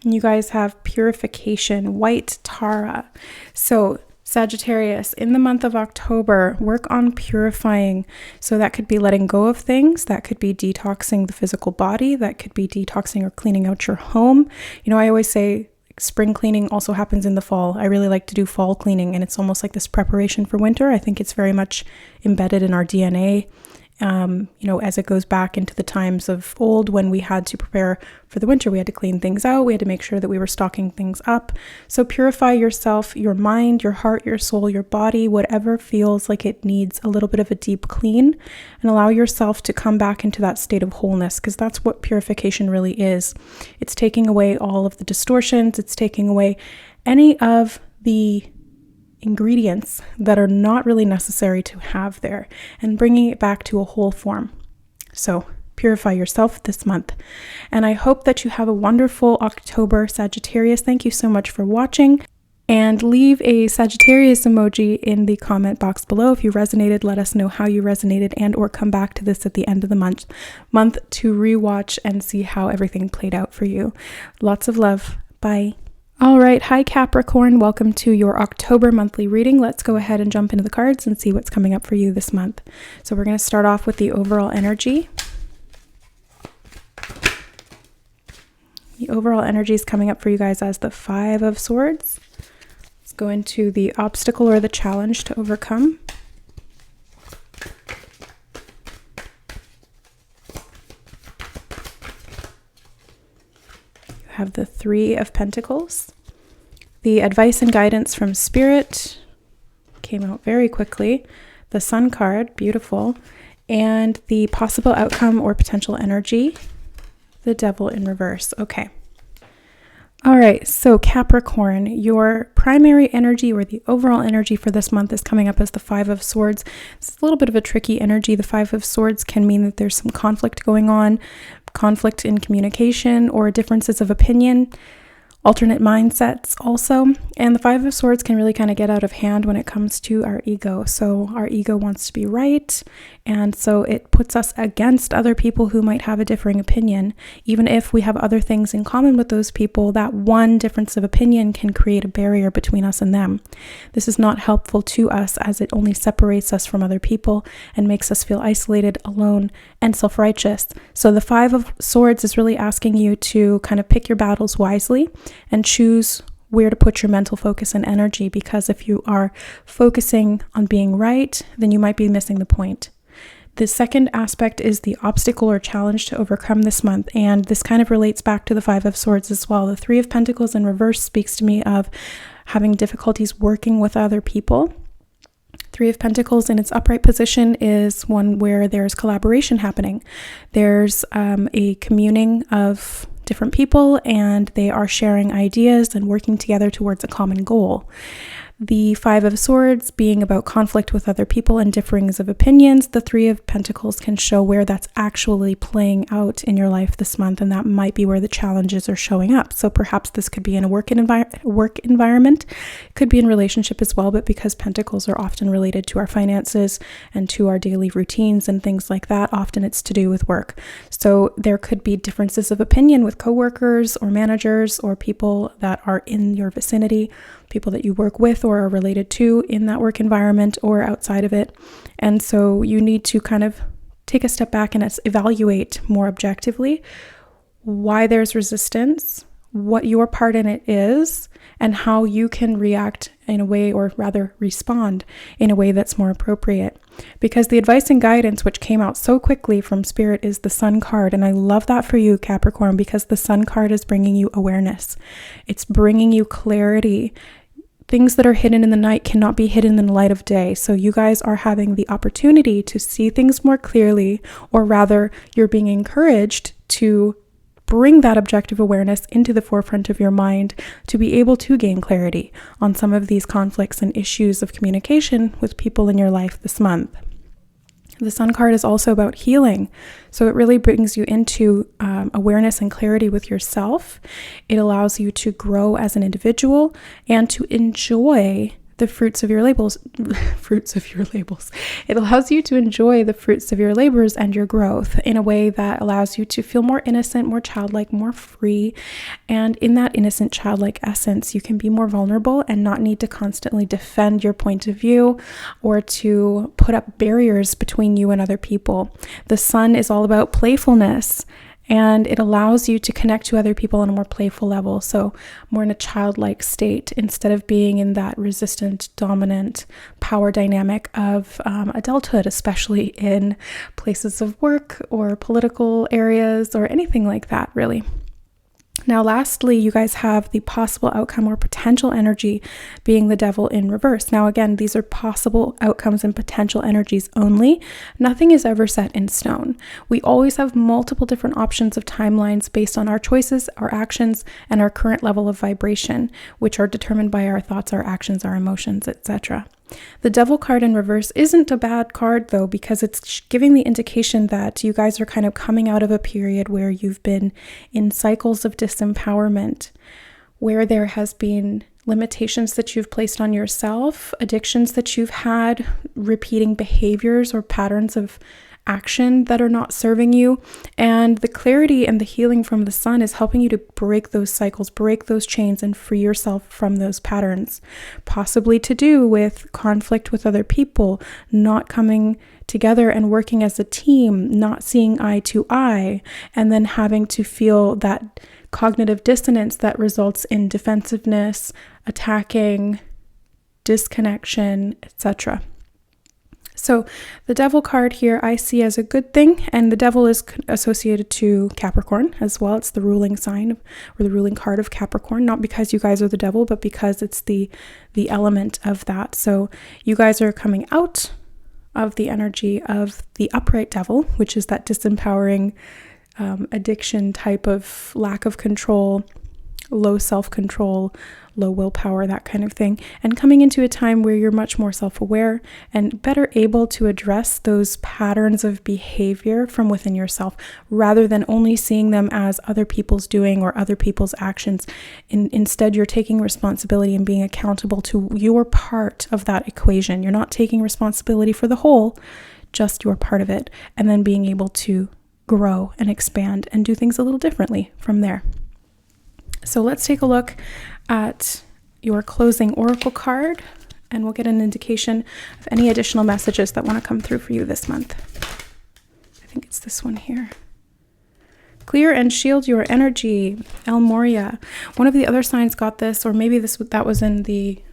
You guys have purification, white Tara. So Sagittarius, in the month of October, work on purifying. So that could be letting go of things. That could be detoxing the physical body. That could be detoxing or cleaning out your home. I always say spring cleaning also happens in the fall. I really like to do fall cleaning, and it's almost like this preparation for winter. I think it's very much embedded in our DNA. As it goes back into the times of old when we had to prepare for the winter, we had to clean things out. We had to make sure that we were stocking things up. So purify yourself, your mind, your heart, your soul, your body, whatever feels like it needs a little bit of a deep clean, and allow yourself to come back into that state of wholeness, because that's what purification really is. It's taking away all of the distortions. It's taking away any of the ingredients that are not really necessary to have there and bringing it back to a whole form. So purify yourself this month. And I hope that you have a wonderful October, Sagittarius. Thank you so much for watching, and leave a Sagittarius emoji in the comment box below. If you resonated, let us know how you resonated, and or come back to this at the end of the month to rewatch and see how everything played out for you. Lots of love. Bye. All right. Hi, Capricorn. Welcome to your October monthly reading. Let's go ahead and jump into the cards and see what's coming up for you this month. So we're going to start off with the overall energy. The overall energy is coming up for you guys as the Five of Swords. Let's go into the obstacle or the challenge to overcome. Have the Three of Pentacles. The advice and guidance from Spirit came out very quickly. The Sun card, beautiful. And the possible outcome or potential energy, the Devil in reverse. Okay. All right, so Capricorn, your primary energy or the overall energy for this month is coming up as the Five of Swords. It's a little bit of a tricky energy. The Five of Swords can mean that there's some conflict going on, conflict in communication or differences of opinion, alternate mindsets also. And the Five of Swords can really kind of get out of hand when it comes to our ego. So our ego wants to be right, and so it puts us against other people who might have a differing opinion. Even if we have other things in common with those people, that one difference of opinion can create a barrier between us and them. This is not helpful to us, as it only separates us from other people and makes us feel isolated, alone, and self-righteous. So the Five of Swords is really asking you to kind of pick your battles wisely and choose where to put your mental focus and energy, because if you are focusing on being right, then you might be missing the point. The second aspect is the obstacle or challenge to overcome this month, and this kind of relates back to the Five of Swords as well. The Three of Pentacles in reverse speaks to me of having difficulties working with other people. Three of Pentacles in its upright position is one where there's collaboration happening. There's a communing of different people, and they are sharing ideas and working together towards a common goal. The Five of Swords being about conflict with other people and differings of opinions, the Three of Pentacles can show where that's actually playing out in your life this month, and that might be where the challenges are showing up. So perhaps this could be in a work environment, could be in relationship as well, but because Pentacles are often related to our finances and to our daily routines and things like that, often it's to do with work. So there could be differences of opinion with coworkers or managers or people that are in your vicinity, people that you work with or are related to in that work environment or outside of it. And so you need to kind of take a step back and evaluate more objectively why there's resistance, what your part in it is, and how you can react in a way, or rather respond in a way that's more appropriate. Because the advice and guidance which came out so quickly from Spirit is the Sun card. And I love that for you, Capricorn, because the Sun card is bringing you awareness. It's bringing you clarity. Things that are hidden in the night cannot be hidden in the light of day. So you guys are having the opportunity to see things more clearly, or rather, you're being encouraged to bring that objective awareness into the forefront of your mind to be able to gain clarity on some of these conflicts and issues of communication with people in your life this month. The Sun card is also about healing. So it really brings you into awareness and clarity with yourself. It allows you to grow as an individual and to enjoy the fruits of your labors. It allows you to enjoy the fruits of your labors and your growth in a way that allows you to feel more innocent, more childlike, more free. And in that innocent, childlike essence, you can be more vulnerable and not need to constantly defend your point of view or to put up barriers between you and other people. The Sun is all about playfulness, and it allows you to connect to other people on a more playful level, so more in a childlike state, instead of being in that resistant, dominant power dynamic of adulthood, especially in places of work or political areas or anything like that, really. Now, lastly, you guys have the possible outcome or potential energy being the Devil in reverse. Now, again, these are possible outcomes and potential energies only. Nothing is ever set in stone. We always have multiple different options of timelines based on our choices, our actions, and our current level of vibration, which are determined by our thoughts, our actions, our emotions, etc. The Devil card in reverse isn't a bad card, though, because it's giving the indication that you guys are kind of coming out of a period where you've been in cycles of disempowerment, where there has been limitations that you've placed on yourself, addictions that you've had, repeating behaviors or patterns of action that are not serving you. And the clarity and the healing from the Sun is helping you to break those cycles, break those chains, and free yourself from those patterns, possibly to do with conflict with other people, not coming together and working as a team, not seeing eye to eye, and then having to feel that cognitive dissonance that results in defensiveness, attacking, disconnection, etc. So the Devil card here I see as a good thing, and the Devil is associated to Capricorn as well. It's the ruling sign or the ruling card of Capricorn, not because you guys are the Devil, but because it's the element of that. So you guys are coming out of the energy of the upright Devil, which is that disempowering addiction type of lack of control, low self-control, low willpower, that kind of thing, and coming into a time where you're much more self-aware and better able to address those patterns of behavior from within yourself, rather than only seeing them as other people's doing or other people's actions. Instead, you're taking responsibility and being accountable to your part of that equation. You're not taking responsibility for the whole, just your part of it, and then being able to grow and expand and do things a little differently from there. So let's take a look at your closing oracle card, and we'll get an indication of any additional messages that want to come through for you this month. I think it's this one here. Clear and shield your energy, El Moria. One of the other signs got this, or maybe that was in the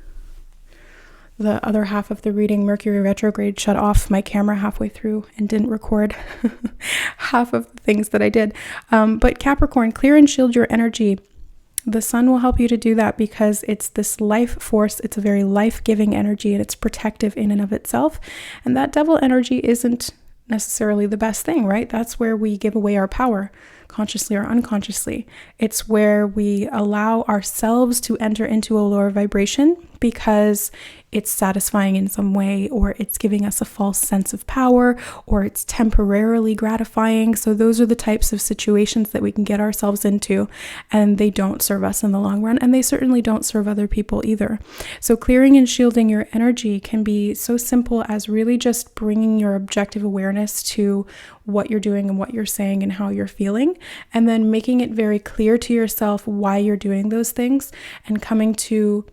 other half of the reading. Mercury retrograde shut off my camera halfway through and didn't record half of the things that I did. But Capricorn, clear and shield your energy. The sun will help you to do that because it's this life force. It's a very life-giving energy, and it's protective in and of itself. And that devil energy isn't necessarily the best thing, right? That's where we give away our power, consciously or unconsciously. It's where we allow ourselves to enter into a lower vibration because it's satisfying in some way, or it's giving us a false sense of power, or it's temporarily gratifying. So those are the types of situations that we can get ourselves into, and they don't serve us in the long run, and they certainly don't serve other people either. So clearing and shielding your energy can be so simple as really just bringing your objective awareness to what you're doing and what you're saying and how you're feeling, and then making it very clear to yourself why you're doing those things, and coming to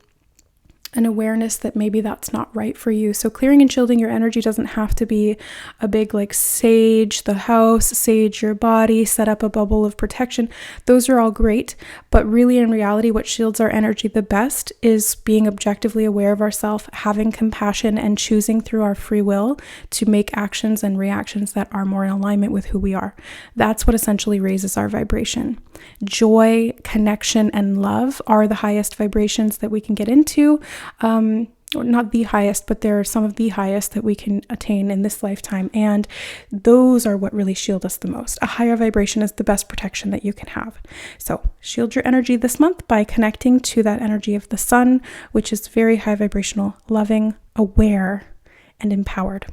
an awareness that maybe that's not right for you. So clearing and shielding your energy doesn't have to be a big like sage the house, sage your body, set up a bubble of protection. Those are all great, but really in reality, what shields our energy the best is being objectively aware of ourselves, having compassion, and choosing through our free will to make actions and reactions that are more in alignment with who we are. That's what essentially raises our vibration. Joy, connection, and love are the highest vibrations that we can get into. Not the highest, but there are some of the highest that we can attain in this lifetime. And those are what really shield us the most. A higher vibration is the best protection that you can have. So shield your energy this month by connecting to that energy of the sun, which is very high vibrational, loving, aware, and empowered.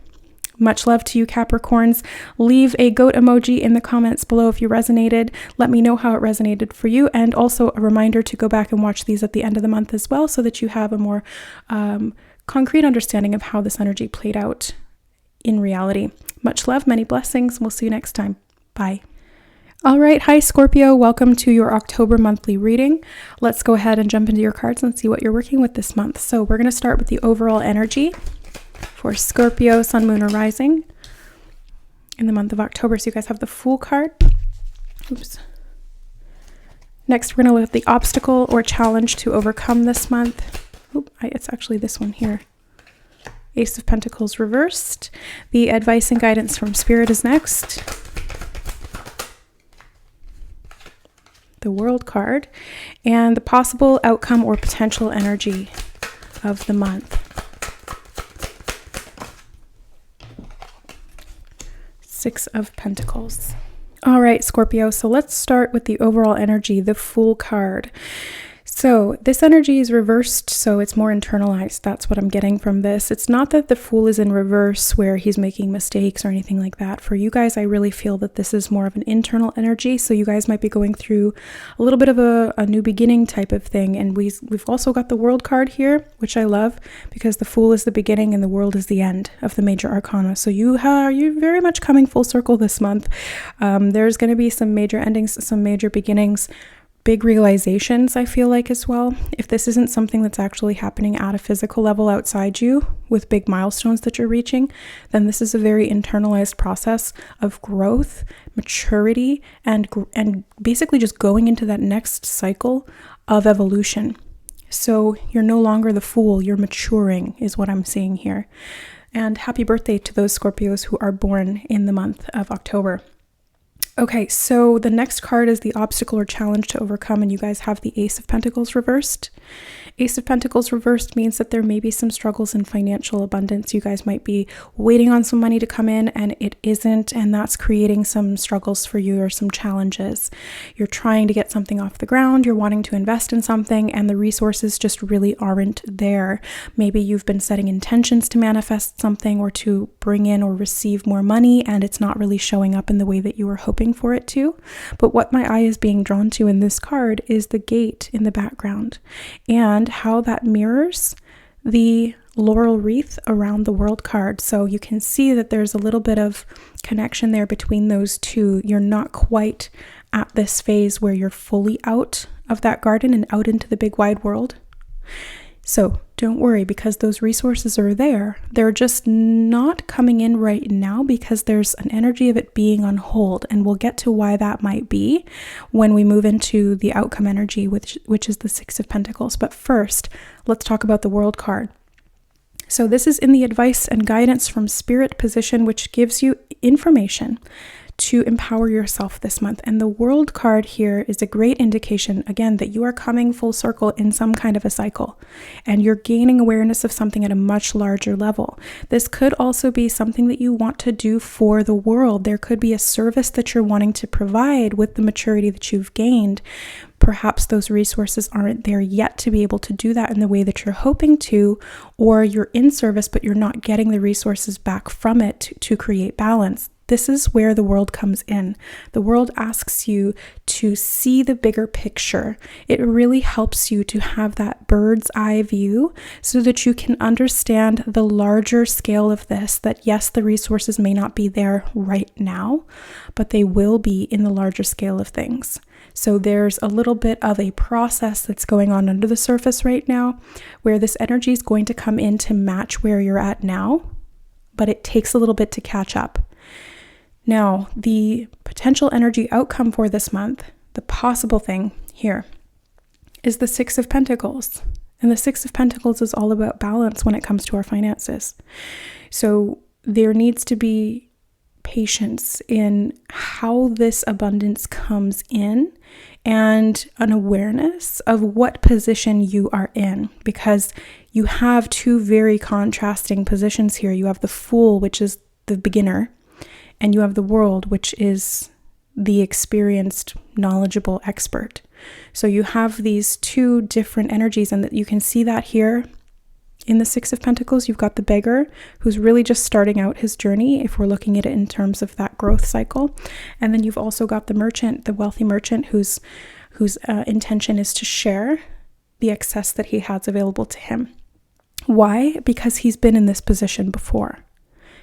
Much love to you, Capricorns. Leave a goat emoji in the comments below if you resonated. Let me know how it resonated for you. And also a reminder to go back and watch these at the end of the month as well, so that you have a more concrete understanding of how this energy played out in reality. Much love, many blessings. We'll see you next time. Bye. All right. Hi, Scorpio. Welcome to your October monthly reading. Let's go ahead and jump into your cards and see what you're working with this month. So we're going to start with the overall energy for Scorpio, Sun, Moon, or Rising in the month of October. So you guys have the Fool card. Oops. Next, we're going to look at the obstacle or challenge to overcome this month. It's actually this one here. Ace of Pentacles reversed. The advice and guidance from Spirit is next. The World card. And the possible outcome or potential energy of the month. Six of Pentacles. All right, Scorpio. So let's start with the overall energy, the Fool card. So this energy is reversed, so it's more internalized. That's what I'm getting from this. It's not that the Fool is in reverse where he's making mistakes or anything like that. For you guys, I really feel that this is more of an internal energy. So you guys might be going through a little bit of a new beginning type of thing. And we've also got the World card here, which I love because the Fool is the beginning and the World is the end of the major arcana. So you're very much coming full circle this month. There's going to be some major endings, some major beginnings, big realizations, I feel like, as well. If this isn't something that's actually happening at a physical level outside you with big milestones that you're reaching, then this is a very internalized process of growth, maturity, and basically just going into that next cycle of evolution. So you're no longer the Fool, you're maturing is what I'm seeing here. And happy birthday to those Scorpios who are born in the month of October. Okay, so the next card is the obstacle or challenge to overcome, and you guys have the Ace of Pentacles reversed. Ace of Pentacles reversed means that there may be some struggles in financial abundance. You guys might be waiting on some money to come in and it isn't, and that's creating some struggles for you or some challenges. You're trying to get something off the ground, you're wanting to invest in something, and the resources just really aren't there. Maybe you've been setting intentions to manifest something or to bring in or receive more money, and it's not really showing up in the way that you were hoping for it to. But what my eye is being drawn to in this card is the gate in the background, and how that mirrors the laurel wreath around the World card. So you can see that there's a little bit of connection there between those two. You're not quite at this phase where you're fully out of that garden and out into the big wide world. So don't worry, because those resources are there. They're just not coming in right now because there's an energy of it being on hold. And we'll get to why that might be when we move into the outcome energy, which is the Six of Pentacles. But first, let's talk about the World card. So this is in the advice and guidance from Spirit position, which gives you information to empower yourself this month. And the World card here is a great indication, again, that you are coming full circle in some kind of a cycle and you're gaining awareness of something at a much larger level. This could also be something that you want to do for the world. There could be a service that you're wanting to provide with the maturity that you've gained. Perhaps those resources aren't there yet to be able to do that in the way that you're hoping to, or you're in service, but you're not getting the resources back from it to create balance. This is where the World comes in. The World asks you to see the bigger picture. It really helps you to have that bird's eye view so that you can understand the larger scale of this, that yes, the resources may not be there right now, but they will be in the larger scale of things. So there's a little bit of a process that's going on under the surface right now where this energy is going to come in to match where you're at now, but it takes a little bit to catch up. Now, the potential energy outcome for this month, the possible thing here, is the Six of Pentacles. And the Six of Pentacles is all about balance when it comes to our finances. So there needs to be patience in how this abundance comes in and an awareness of what position you are in, because you have two very contrasting positions here. You have the Fool, which is the beginner, and you have the World, which is the experienced, knowledgeable expert. So you have these two different energies, and that you can see that here in the Six of Pentacles. You've got the beggar, who's really just starting out his journey, if we're looking at it in terms of that growth cycle. And then you've also got the merchant, the wealthy merchant, whose intention is to share the excess that he has available to him. Why? Because he's been in this position before.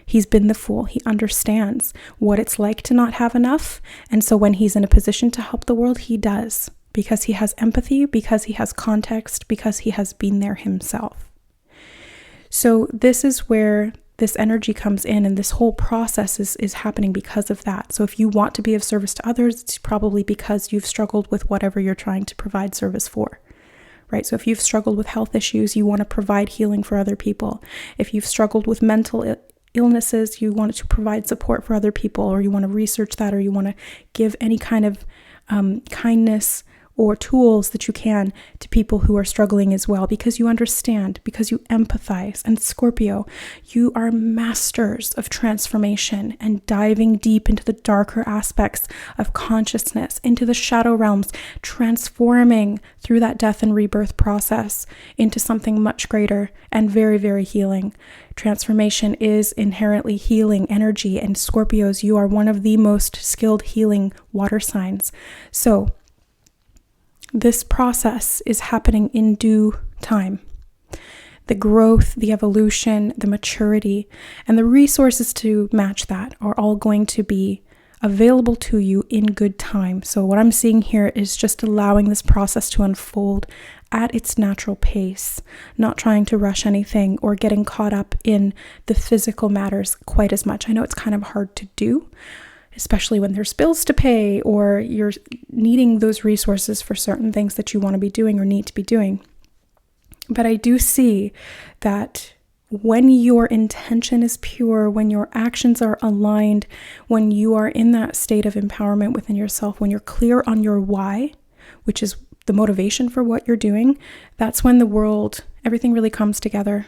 He's been the Fool. He understands what it's like to not have enough. And so when he's in a position to help the world, he does, because he has empathy, because he has context, because he has been there himself. So this is where this energy comes in, and this whole process is happening because of that. So if you want to be of service to others, it's probably because you've struggled with whatever you're trying to provide service for. Right? So if you've struggled with health issues, you want to provide healing for other people. If you've struggled with mental illnesses, you want to provide support for other people, or you want to research that, or you want to give any kind of kindness or tools that you can to people who are struggling as well, because you understand, because you empathize. And Scorpio, you are masters of transformation and diving deep into the darker aspects of consciousness, into the shadow realms, transforming through that death and rebirth process into something much greater and very, very healing. Transformation is inherently healing energy, and Scorpios, you are one of the most skilled healing water signs. So this process is happening in due time. The growth, the evolution, the maturity, and the resources to match that are all going to be available to you in good time. So what I'm seeing here is just allowing this process to unfold at its natural pace, not trying to rush anything or getting caught up in the physical matters quite as much. I know it's kind of hard to do, especially when there's bills to pay or you're needing those resources for certain things that you want to be doing or need to be doing. But I do see that when your intention is pure, when your actions are aligned, when you are in that state of empowerment within yourself, when you're clear on your why, which is the motivation for what you're doing, that's when everything really comes together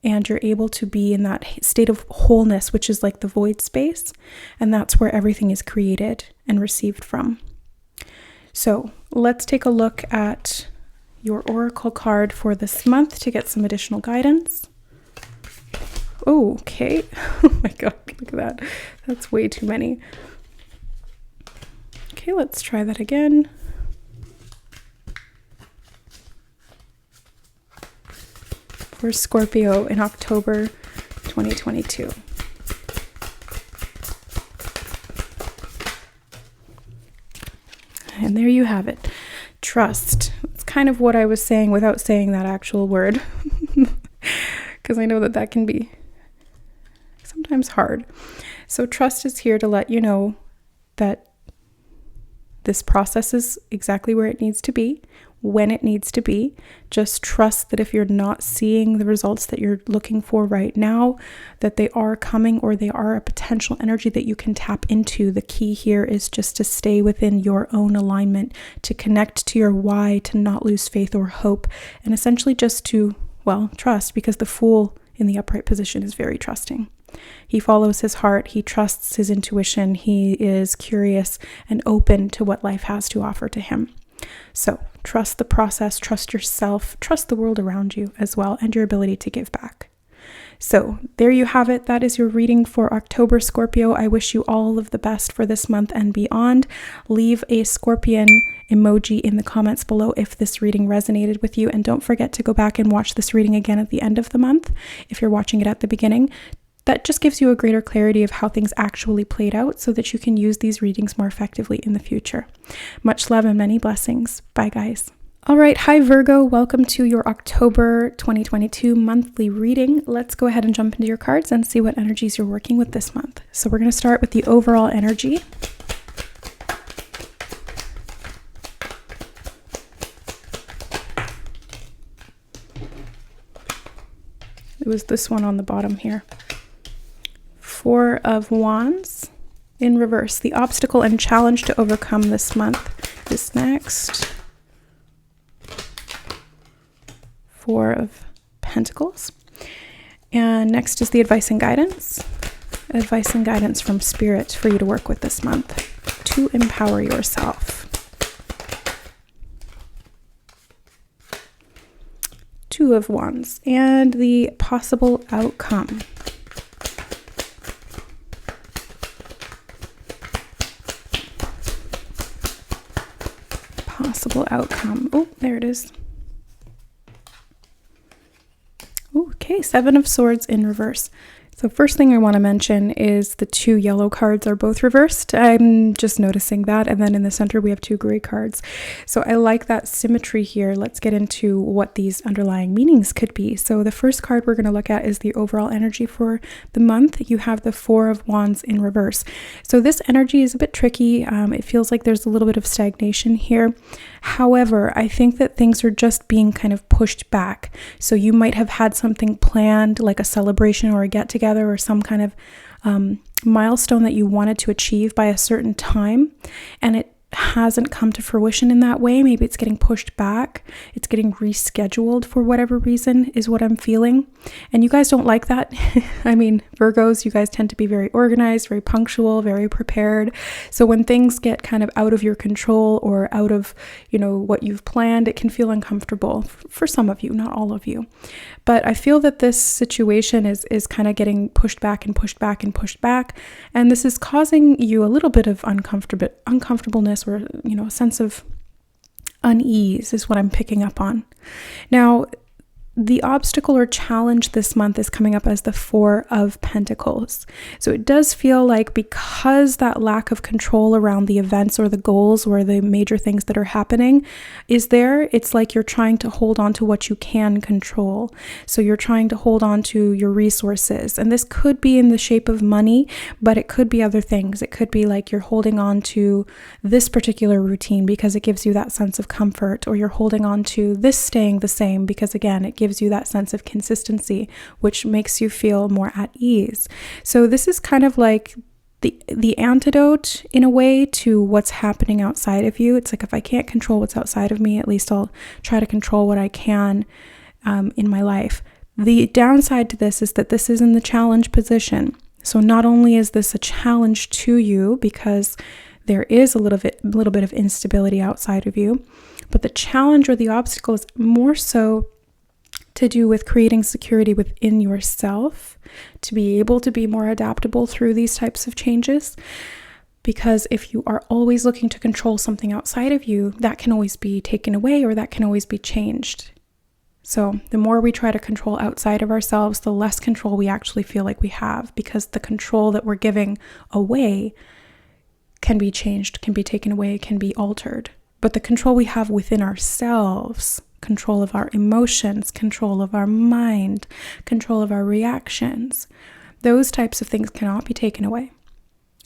and you're able to be in that state of wholeness, which is like the void space. And that's where everything is created and received from. So let's take a look at your oracle card for this month to get some additional guidance. Oh, okay. Oh my God, look at that. That's way too many. Okay, let's try that again. For Scorpio in October 2022. And there you have it. Trust. It's kind of what I was saying without saying that actual word. Because I know that can be sometimes hard. So trust is here to let you know that this process is exactly where it needs to be, when it needs to be. Just trust that if you're not seeing the results that you're looking for right now, that they are coming, or they are a potential energy that you can tap into. The key here is just to stay within your own alignment, to connect to your why, to not lose faith or hope, and essentially just to, trust, because the Fool in the upright position is very trusting. He follows his heart, he trusts his intuition, he is curious and open to what life has to offer to him. So trust the process, trust yourself, trust the world around you as well, and your ability to give back. So there you have it. That is your reading for October, Scorpio. I wish you all of the best for this month and beyond. Leave a scorpion emoji in the comments below if this reading resonated with you. And don't forget to go back and watch this reading again at the end of the month if you're watching it at the beginning. That just gives you a greater clarity of how things actually played out so that you can use these readings more effectively in the future. Much love and many blessings. Bye, guys. All right. Hi, Virgo. Welcome to your October 2022 monthly reading. Let's go ahead and jump into your cards and see what energies you're working with this month. So we're going to start with the overall energy. It was this one on the bottom here. 4 of Wands in reverse. The obstacle and challenge to overcome this month is next. 4 of Pentacles. And next is the advice and guidance. Advice and guidance from Spirit for you to work with this month to empower yourself. 2 of Wands and the possible outcome. Possible outcome. Oh, there it is. Okay, 7 of Swords in reverse. So first thing I want to mention is the 2 yellow cards are both reversed. I'm just noticing that. And then in the center, we have 2 gray cards. So I like that symmetry here. Let's get into what these underlying meanings could be. So the first card we're going to look at is the overall energy for the month. You have the 4 of Wands in reverse. So this energy is a bit tricky. It feels like there's a little bit of stagnation here. However, I think that things are just being kind of pushed back. So you might have had something planned, like a celebration or a get-together or some kind of milestone that you wanted to achieve by a certain time, and it hasn't come to fruition in that way. Maybe it's getting pushed back. It's getting rescheduled for whatever reason is what I'm feeling. And you guys don't like that. I mean, Virgos, you guys tend to be very organized, very punctual, very prepared. So when things get kind of out of your control or out of, what you've planned, it can feel uncomfortable for some of you, not all of you. But I feel that this situation is kind of getting pushed back and pushed back and pushed back. And this is causing you a little bit of uncomfortableness or, a sense of unease is what I'm picking up on. Now, the obstacle or challenge this month is coming up as the 4 of Pentacles. So it does feel like because that lack of control around the events or the goals or the major things that are happening is there, it's like you're trying to hold on to what you can control. So you're trying to hold on to your resources. And this could be in the shape of money, but it could be other things. It could be like you're holding on to this particular routine because it gives you that sense of comfort, or you're holding on to this staying the same because, again, it gives gives you that sense of consistency, which makes you feel more at ease. So this is kind of like the antidote in a way to what's happening outside of you. It's like, if I can't control what's outside of me, at least I'll try to control what I can in my life. The downside to this is that this is in the challenge position. So not only is this a challenge to you because there is a little bit of instability outside of you, but the challenge or the obstacle is more so to do with creating security within yourself, to be able to be more adaptable through these types of changes. Because if you are always looking to control something outside of you, that can always be taken away or that can always be changed. So the more we try to control outside of ourselves, the less control we actually feel like we have, because the control that we're giving away can be changed, can be taken away, can be altered. But the control we have within ourselves, control of our emotions, control of our mind, control of our reactions, those types of things cannot be taken away.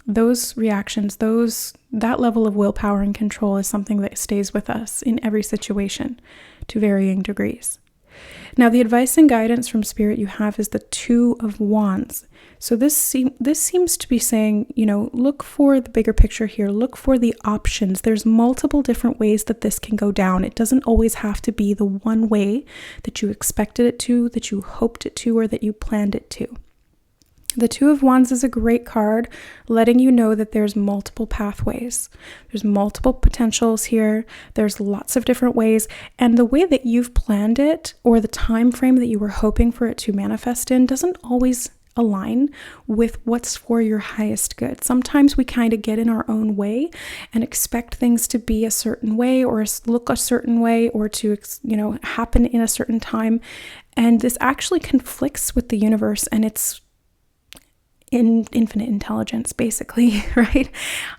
Those reactions, that level of willpower and control is something that stays with us in every situation to varying degrees. Now, the advice and guidance from Spirit you have is the Two of Wands. So this seems to be saying, look for the bigger picture here. Look for the options. There's multiple different ways that this can go down. It doesn't always have to be the one way that you expected it to, that you hoped it to, or that you planned it to. The Two of Wands is a great card, letting you know that there's multiple pathways. There's multiple potentials here. There's lots of different ways. And the way that you've planned it, or the time frame that you were hoping for it to manifest in, doesn't always align with what's for your highest good. Sometimes we kind of get in our own way and expect things to be a certain way or look a certain way or to, happen in a certain time. And this actually conflicts with the universe and its in infinite intelligence, basically, right?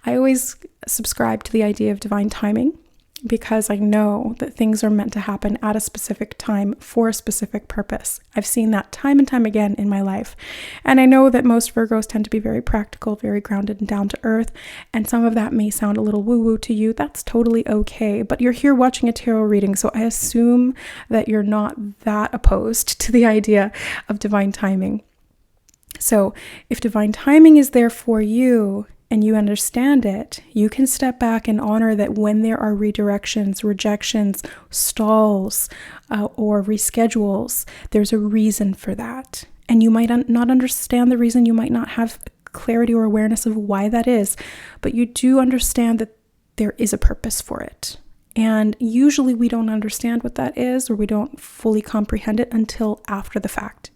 I always subscribe to the idea of divine timing because I know that things are meant to happen at a specific time for a specific purpose. I've seen that time and time again in my life. And I know that most Virgos tend to be very practical, very grounded and down to earth. And some of that may sound a little woo-woo to you. That's totally okay. But you're here watching a tarot reading, so I assume that you're not that opposed to the idea of divine timing. So if divine timing is there for you and you understand it, you can step back and honor that when there are redirections, rejections, stalls, or reschedules, there's a reason for that. And you might not understand the reason, you might not have clarity or awareness of why that is, but you do understand that there is a purpose for it. And usually we don't understand what that is, or we don't fully comprehend it until after the fact.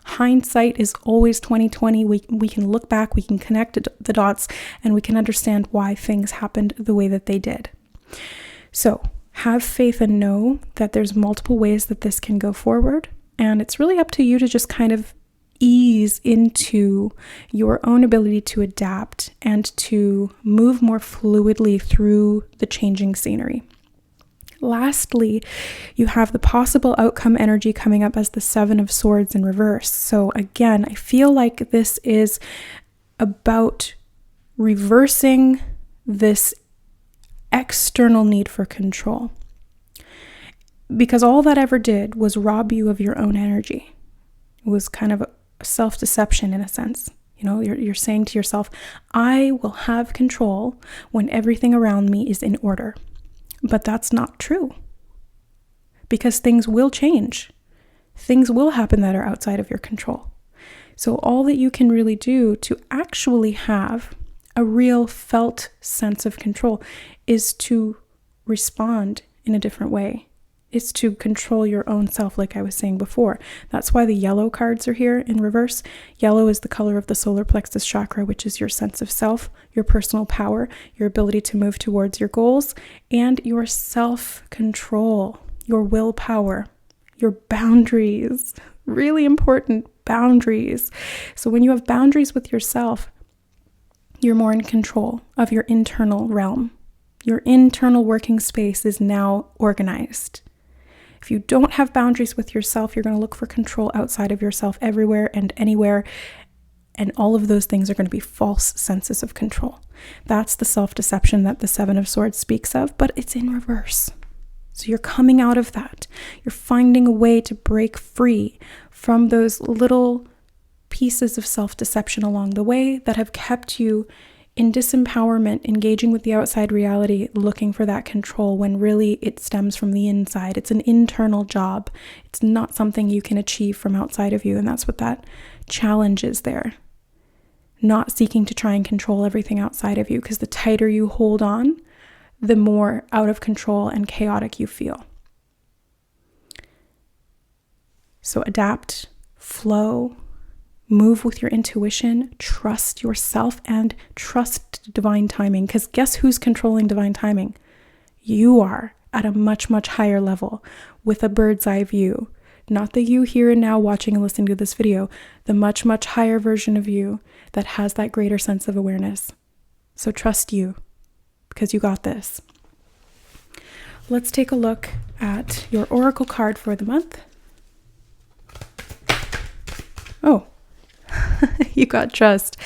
Hindsight is always 20/20. We can look back, we can connect the dots, and we can understand why things happened the way that they did. So have faith and know that there's multiple ways that this can go forward. And it's really up to you to just kind of ease into your own ability to adapt and to move more fluidly through the changing scenery. Lastly, you have the possible outcome energy coming up as the Seven of Swords in reverse. So again, I feel like this is about reversing this external need for control. Because all that ever did was rob you of your own energy. It was kind of a self-deception in a sense. You're saying to yourself, I will have control when everything around me is in order. But that's not true, because things will change. Things will happen that are outside of your control. So all that you can really do to actually have a real felt sense of control is to respond in a different way. It's to control your own self, like I was saying before. That's why the yellow cards are here in reverse. Yellow is the color of the solar plexus chakra, which is your sense of self, your personal power, your ability to move towards your goals, and your self-control, your willpower, your boundaries. Really important, boundaries. So when you have boundaries with yourself, you're more in control of your internal realm. Your internal working space is now organized. If you don't have boundaries with yourself, you're going to look for control outside of yourself everywhere and anywhere. And all of those things are going to be false senses of control. That's the self-deception that the Seven of Swords speaks of, but it's in reverse. So you're coming out of that. You're finding a way to break free from those little pieces of self-deception along the way that have kept you in disempowerment, engaging with the outside reality, looking for that control when really it stems from the inside. It's an internal job. It's not something you can achieve from outside of you. And that's what that challenge is there. Not seeking to try and control everything outside of you, because the tighter you hold on, the more out of control and chaotic you feel. So adapt, flow, move with your intuition, trust yourself, and trust divine timing. Because guess who's controlling divine timing? You are, at a much, much higher level with a bird's eye view. Not the you here and now watching and listening to this video, the much, much higher version of you that has that greater sense of awareness. So trust you, because you got this. Let's take a look at your oracle card for the month. Oh, you got trust.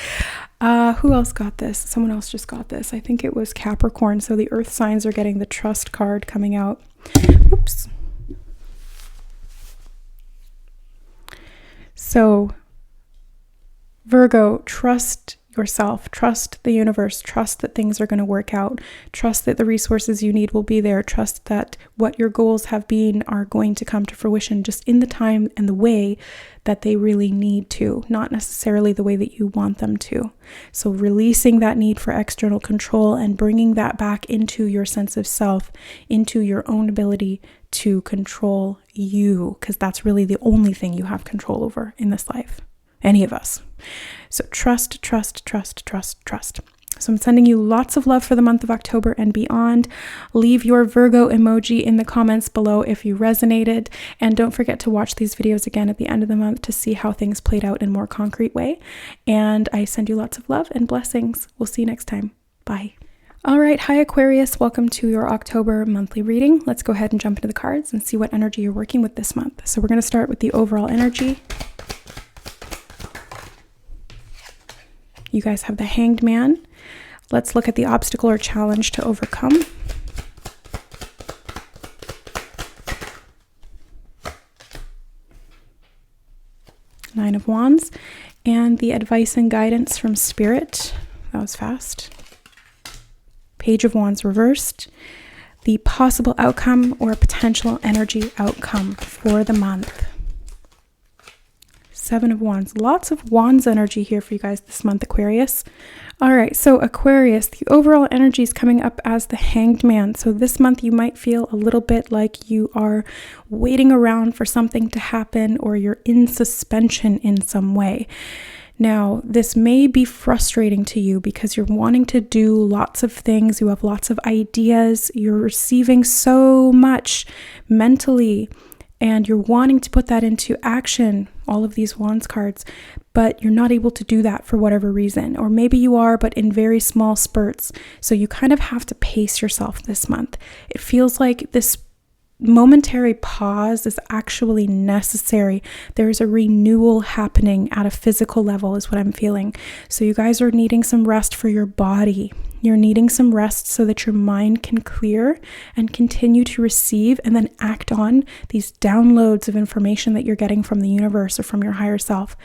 Who else got this? Someone else just got this. I think it was Capricorn. So the earth signs are getting the trust card coming out. Oops. So Virgo, trust yourself, trust the universe, trust that things are going to work out, trust that the resources you need will be there, trust that what your goals have been are going to come to fruition just in the time and the way that they really need to, not necessarily the way that you want them to. So releasing that need for external control and bringing that back into your sense of self, into your own ability to control you, because that's really the only thing you have control over in this life, any of us. So trust, trust, trust, trust, trust. So I'm sending you lots of love for the month of October and beyond. Leave your Virgo emoji in the comments below if you resonated. And don't forget to watch these videos again at the end of the month to see how things played out in a more concrete way. And I send you lots of love and blessings. We'll see you next time. Bye. All right. Hi, Aquarius. Welcome to your October monthly reading. Let's go ahead and jump into the cards and see what energy you're working with this month. So we're going to start with the overall energy. You guys have the Hanged Man. Let's look at the obstacle or challenge to overcome. Nine of Wands. And the advice and guidance from Spirit. That was fast. Page of Wands reversed. The possible outcome or potential energy outcome for the month. Seven of Wands. Lots of Wands energy here for you guys this month, Aquarius. All right, so Aquarius, the overall energy is coming up as the Hanged Man. So this month you might feel a little bit like you are waiting around for something to happen, or you're in suspension in some way. Now, this may be frustrating to you because you're wanting to do lots of things. You have lots of ideas. You're receiving so much mentally, and you're wanting to put that into action, all of these Wands cards, but you're not able to do that for whatever reason. Or maybe you are, but in very small spurts. So you kind of have to pace yourself this month. It feels like this momentary pause is actually necessary. There's a renewal happening at a physical level is what I'm feeling. So you guys are needing some rest for your body. You're needing some rest so that your mind can clear and continue to receive and then act on these downloads of information that you're getting from the universe or from your higher self.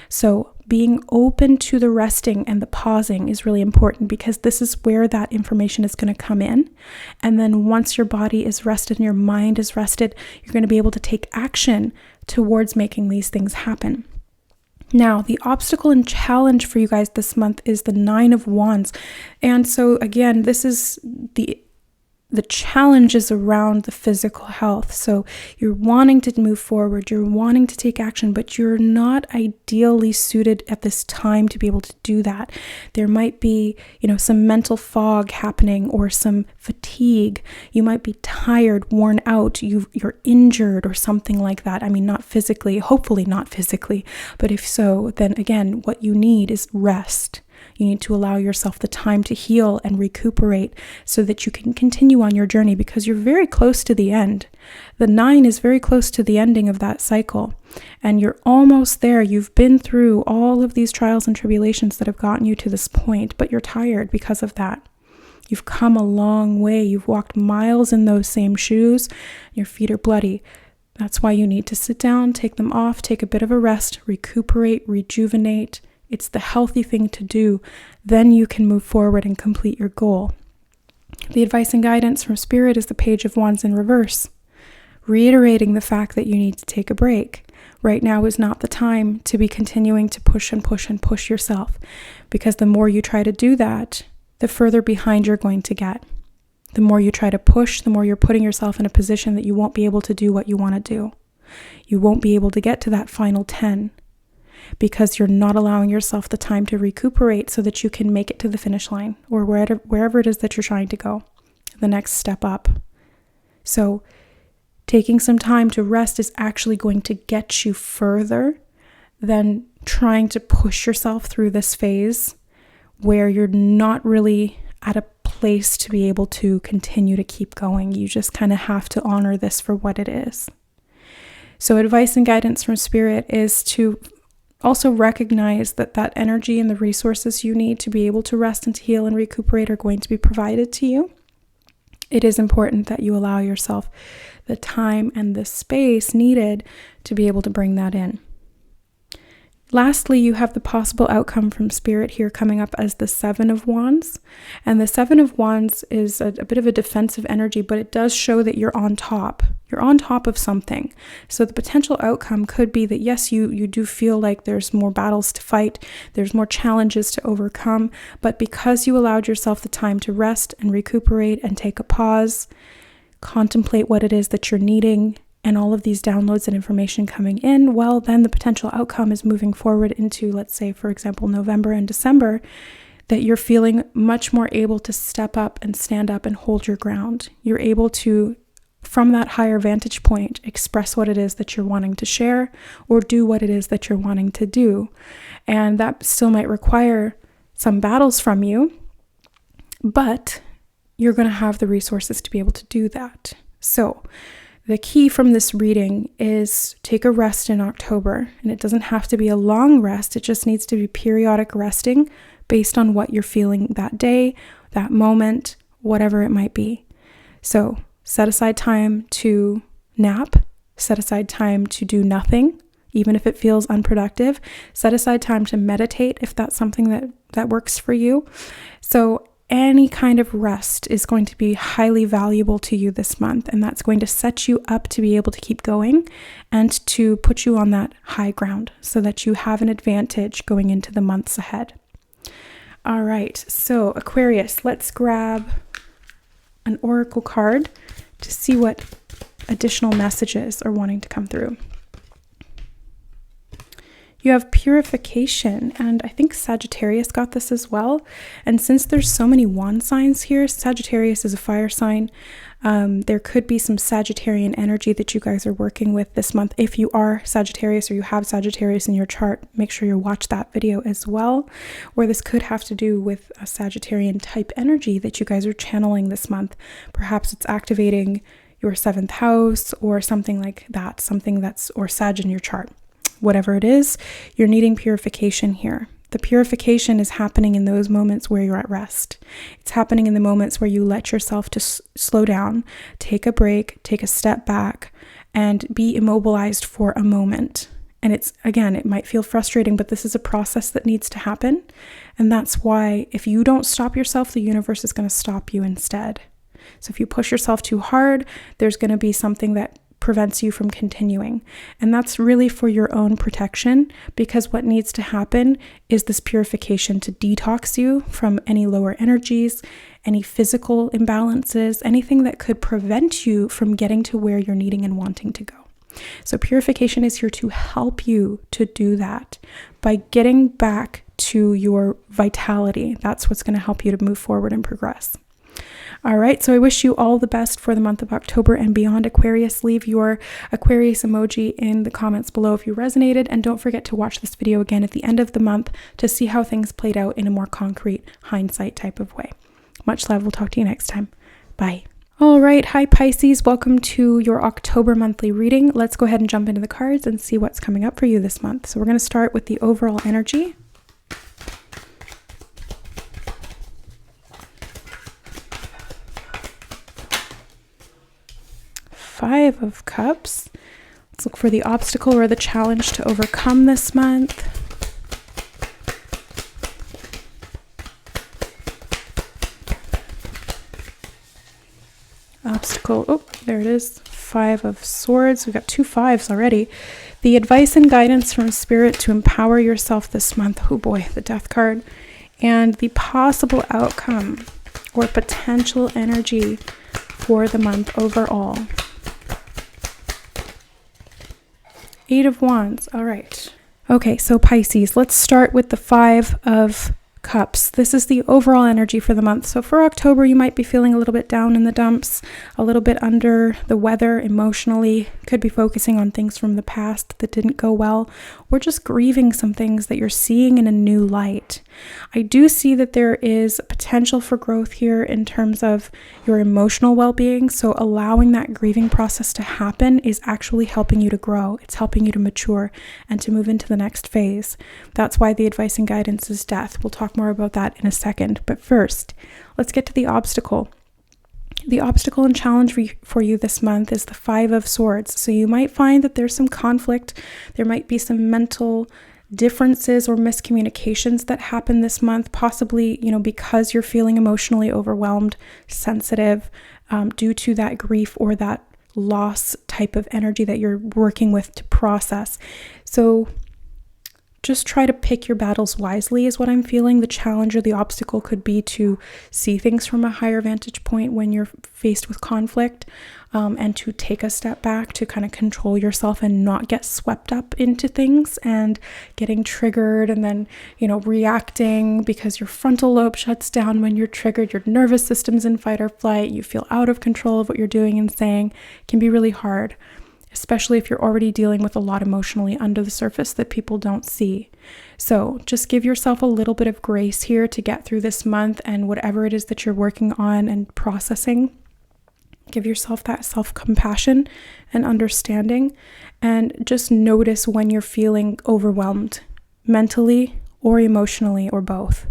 So being open to the resting and the pausing is really important, because this is where that information is going to come in. And then once your body is rested and your mind is rested, you're going to be able to take action towards making these things happen. Now, the obstacle and challenge for you guys this month is the Nine of Wands. And so again, this is the challenge is around the physical health. So you're wanting to move forward, you're wanting to take action, but you're not ideally suited at this time to be able to do that. There might be, some mental fog happening or some fatigue. You might be tired, worn out, you're injured or something like that. I mean, not physically, hopefully not physically, but if so, then again, what you need is rest. You need to allow yourself the time to heal and recuperate so that you can continue on your journey, because you're very close to the end. The 9 is very close to the ending of that cycle, and you're almost there. You've been through all of these trials and tribulations that have gotten you to this point, but you're tired because of that. You've come a long way. You've walked miles in those same shoes. Your feet are bloody. That's why you need to sit down, take them off, take a bit of a rest, recuperate, rejuvenate. It's the healthy thing to do. Then you can move forward and complete your goal. The advice and guidance from Spirit is the Page of Wands in reverse, reiterating the fact that you need to take a break. Right now is not the time to be continuing to push and push and push yourself, because the more you try to do that, the further behind you're going to get. The more you try to push, the more you're putting yourself in a position that you won't be able to do what you want to do. You won't be able to get to that final 10 because you're not allowing yourself the time to recuperate so that you can make it to the finish line or wherever it is that you're trying to go, the next step up. So taking some time to rest is actually going to get you further than trying to push yourself through this phase where you're not really at a place to be able to continue to keep going. You just kind of have to honor this for what it is. So advice and guidance from Spirit is to also recognize that that energy and the resources you need to be able to rest and to heal and recuperate are going to be provided to you. It is important that you allow yourself the time and the space needed to be able to bring that in. Lastly, you have the possible outcome from Spirit here coming up as the Seven of Wands. And the Seven of Wands is a bit of a defensive energy, but it does show that you're on top. You're on top of something. So the potential outcome could be that, yes, you do feel like there's more battles to fight, there's more challenges to overcome, but because you allowed yourself the time to rest and recuperate and take a pause, contemplate what it is that you're needing, and all of these downloads and information coming in, well, then the potential outcome is moving forward into, let's say, for example, November and December, that you're feeling much more able to step up and stand up and hold your ground. You're able to, from that higher vantage point, express what it is that you're wanting to share or do what it is that you're wanting to do. And that still might require some battles from you, but you're going to have the resources to be able to do that. So the key from this reading is take a rest in October, and it doesn't have to be a long rest. It just needs to be periodic resting based on what you're feeling that day, that moment, whatever it might be. So set aside time to nap, set aside time to do nothing, even if it feels unproductive. Set aside time to meditate if that's something that works for you. So any kind of rest is going to be highly valuable to you this month, and that's going to set you up to be able to keep going and to put you on that high ground so that you have an advantage going into the months ahead. All right, so Aquarius, let's grab an oracle card to see what additional messages are wanting to come through. You have purification, and I think Sagittarius got this as well. And since there's so many wand signs here, Sagittarius is a fire sign. There could be some Sagittarian energy that you guys are working with this month. If you are Sagittarius or you have Sagittarius in your chart, make sure you watch that video as well. Or this could have to do with a Sagittarian type energy that you guys are channeling this month. Perhaps it's activating your 7th house or something like that, or Sag in your chart. Whatever it is, you're needing purification here. The purification is happening in those moments where you're at rest. It's happening in the moments where you let yourself to slow down, take a break, take a step back, and be immobilized for a moment. And it might feel frustrating, but this is a process that needs to happen. And that's why if you don't stop yourself, the universe is going to stop you instead. So if you push yourself too hard, there's going to be something that prevents you from continuing. And that's really for your own protection, because what needs to happen is this purification to detox you from any lower energies, any physical imbalances, anything that could prevent you from getting to where you're needing and wanting to go. So purification is here to help you to do that by getting back to your vitality. That's what's going to help you to move forward and progress. All right, so I wish you all the best for the month of October and beyond, Aquarius. Leave your Aquarius emoji in the comments below if you resonated, and don't forget to watch this video again at the end of the month to see how things played out in a more concrete hindsight type of way. Much love. We'll talk to you next time. Bye. All right, hi Pisces. Welcome to your October monthly reading. Let's go ahead and jump into the cards and see what's coming up for you this month. So we're going to start with the overall energy. Five of Cups. Let's look for the obstacle or the challenge to overcome this month. Obstacle. Oh, there it is. Five of Swords. We've got 2 5s already. The advice and guidance from Spirit to empower yourself this month. Oh boy, the Death card. And the possible outcome or potential energy for the month overall. 8 of Wands. All right. Okay, so Pisces, let's start with the 5 of Cups. This is the overall energy for the month. So for October, you might be feeling a little bit down in the dumps, a little bit under the weather emotionally, could be focusing on things from the past that didn't go well, or just grieving some things that you're seeing in a new light. I do see that there is potential for growth here in terms of your emotional well-being. So allowing that grieving process to happen is actually helping you to grow. It's helping you to mature and to move into the next phase. That's why the advice and guidance is death. We'll talk more about that in a second. But first, let's get to the obstacle. The obstacle and challenge for you this month is the 5 of Swords. So you might find that there's some conflict. There might be some mental differences or miscommunications that happen this month, possibly, because you're feeling emotionally overwhelmed, sensitive, due to that grief or that loss type of energy that you're working with to process. So just try to pick your battles wisely is what I'm feeling. The challenge or the obstacle could be to see things from a higher vantage point when you're faced with conflict, and to take a step back to kind of control yourself and not get swept up into things and getting triggered and then, reacting because your frontal lobe shuts down when you're triggered. Your nervous system's in fight or flight. You feel out of control of what you're doing and saying. It can be really hard, especially if you're already dealing with a lot emotionally under the surface that people don't see. So just give yourself a little bit of grace here to get through this month and whatever it is that you're working on and processing. Give yourself that self-compassion and understanding, and just notice when you're feeling overwhelmed mentally or emotionally or both.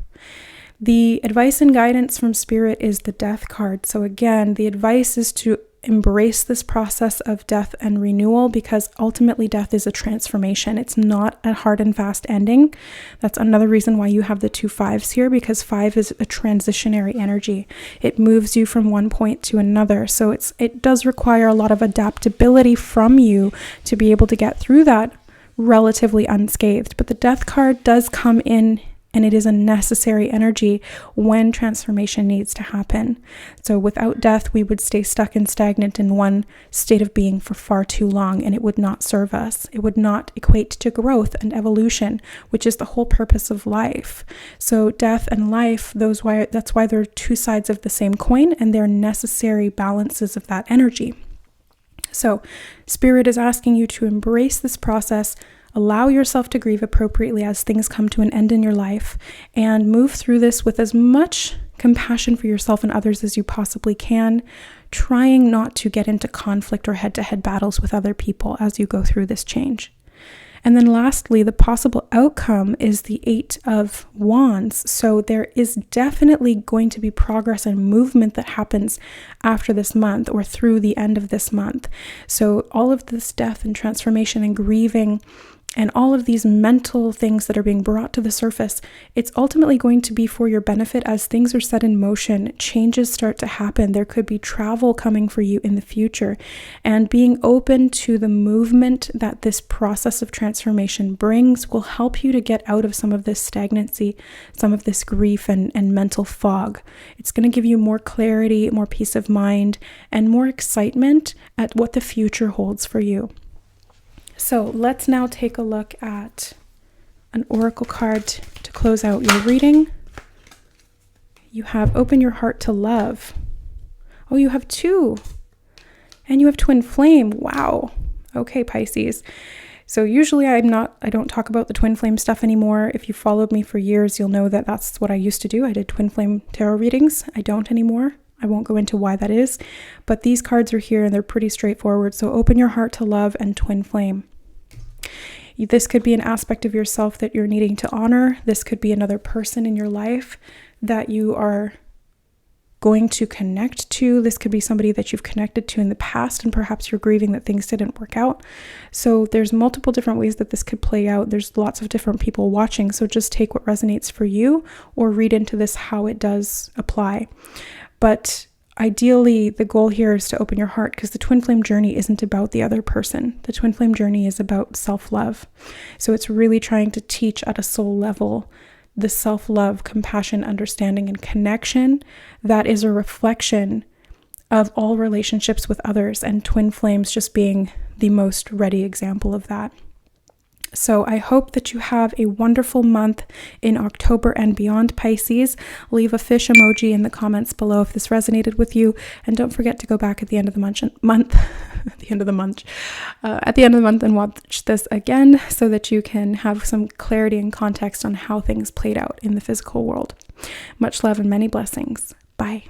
The advice and guidance from Spirit is the Death card. So again, the advice is to embrace this process of death and renewal, because ultimately death is a transformation. It's not a hard and fast ending. That's another reason why you have the 2 5s here, because 5 is a transitionary energy. It moves you from one point to another. So it does require a lot of adaptability from you to be able to get through that relatively unscathed. But the Death card does come in, and it is a necessary energy when transformation needs to happen. So without death, we would stay stuck and stagnant in one state of being for far too long, and it would not serve us. It would not equate to growth and evolution, which is the whole purpose of life. So death and life, that's why they're 2 sides of the same coin, and they're necessary balances of that energy. So Spirit is asking you to embrace this process. Allow yourself to grieve appropriately as things come to an end in your life, and move through this with as much compassion for yourself and others as you possibly can, trying not to get into conflict or head-to-head battles with other people as you go through this change. And then lastly, the possible outcome is the 8 of Wands. So there is definitely going to be progress and movement that happens after this month or through the end of this month. So all of this death and transformation and grieving and all of these mental things that are being brought to the surface, it's ultimately going to be for your benefit as things are set in motion, changes start to happen. There could be travel coming for you in the future, and being open to the movement that this process of transformation brings will help you to get out of some of this stagnancy, some of this grief and mental fog. It's going to give you more clarity, more peace of mind, and more excitement at what the future holds for you. So let's now take a look at an oracle card to close out your reading. You have Open Your Heart to Love. Oh, you have 2. And you have Twin Flame. Wow. Okay, Pisces. So usually I don't talk about the Twin Flame stuff anymore. If you followed me for years, you'll know that that's what I used to do. I did Twin Flame tarot readings. I don't anymore. I won't go into why that is, but these cards are here and they're pretty straightforward. So Open Your Heart to Love and Twin Flame. This could be an aspect of yourself that you're needing to honor. This could be another person in your life that you are going to connect to. This could be somebody that you've connected to in the past, and perhaps you're grieving that things didn't work out. So there's multiple different ways that this could play out. There's lots of different people watching, so just take what resonates for you or read into this how it does apply. But ideally, the goal here is to open your heart, because the twin flame journey isn't about the other person. The twin flame journey is about self-love. So it's really trying to teach at a soul level the self-love, compassion, understanding, and connection that is a reflection of all relationships with others, and twin flames just being the most ready example of that. So I hope that you have a wonderful month in October and beyond, Pisces. Leave a fish emoji in the comments below if this resonated with you. And don't forget to go back at the end of the month, at the end of the month and watch this again so that you can have some clarity and context on how things played out in the physical world. Much love and many blessings. Bye.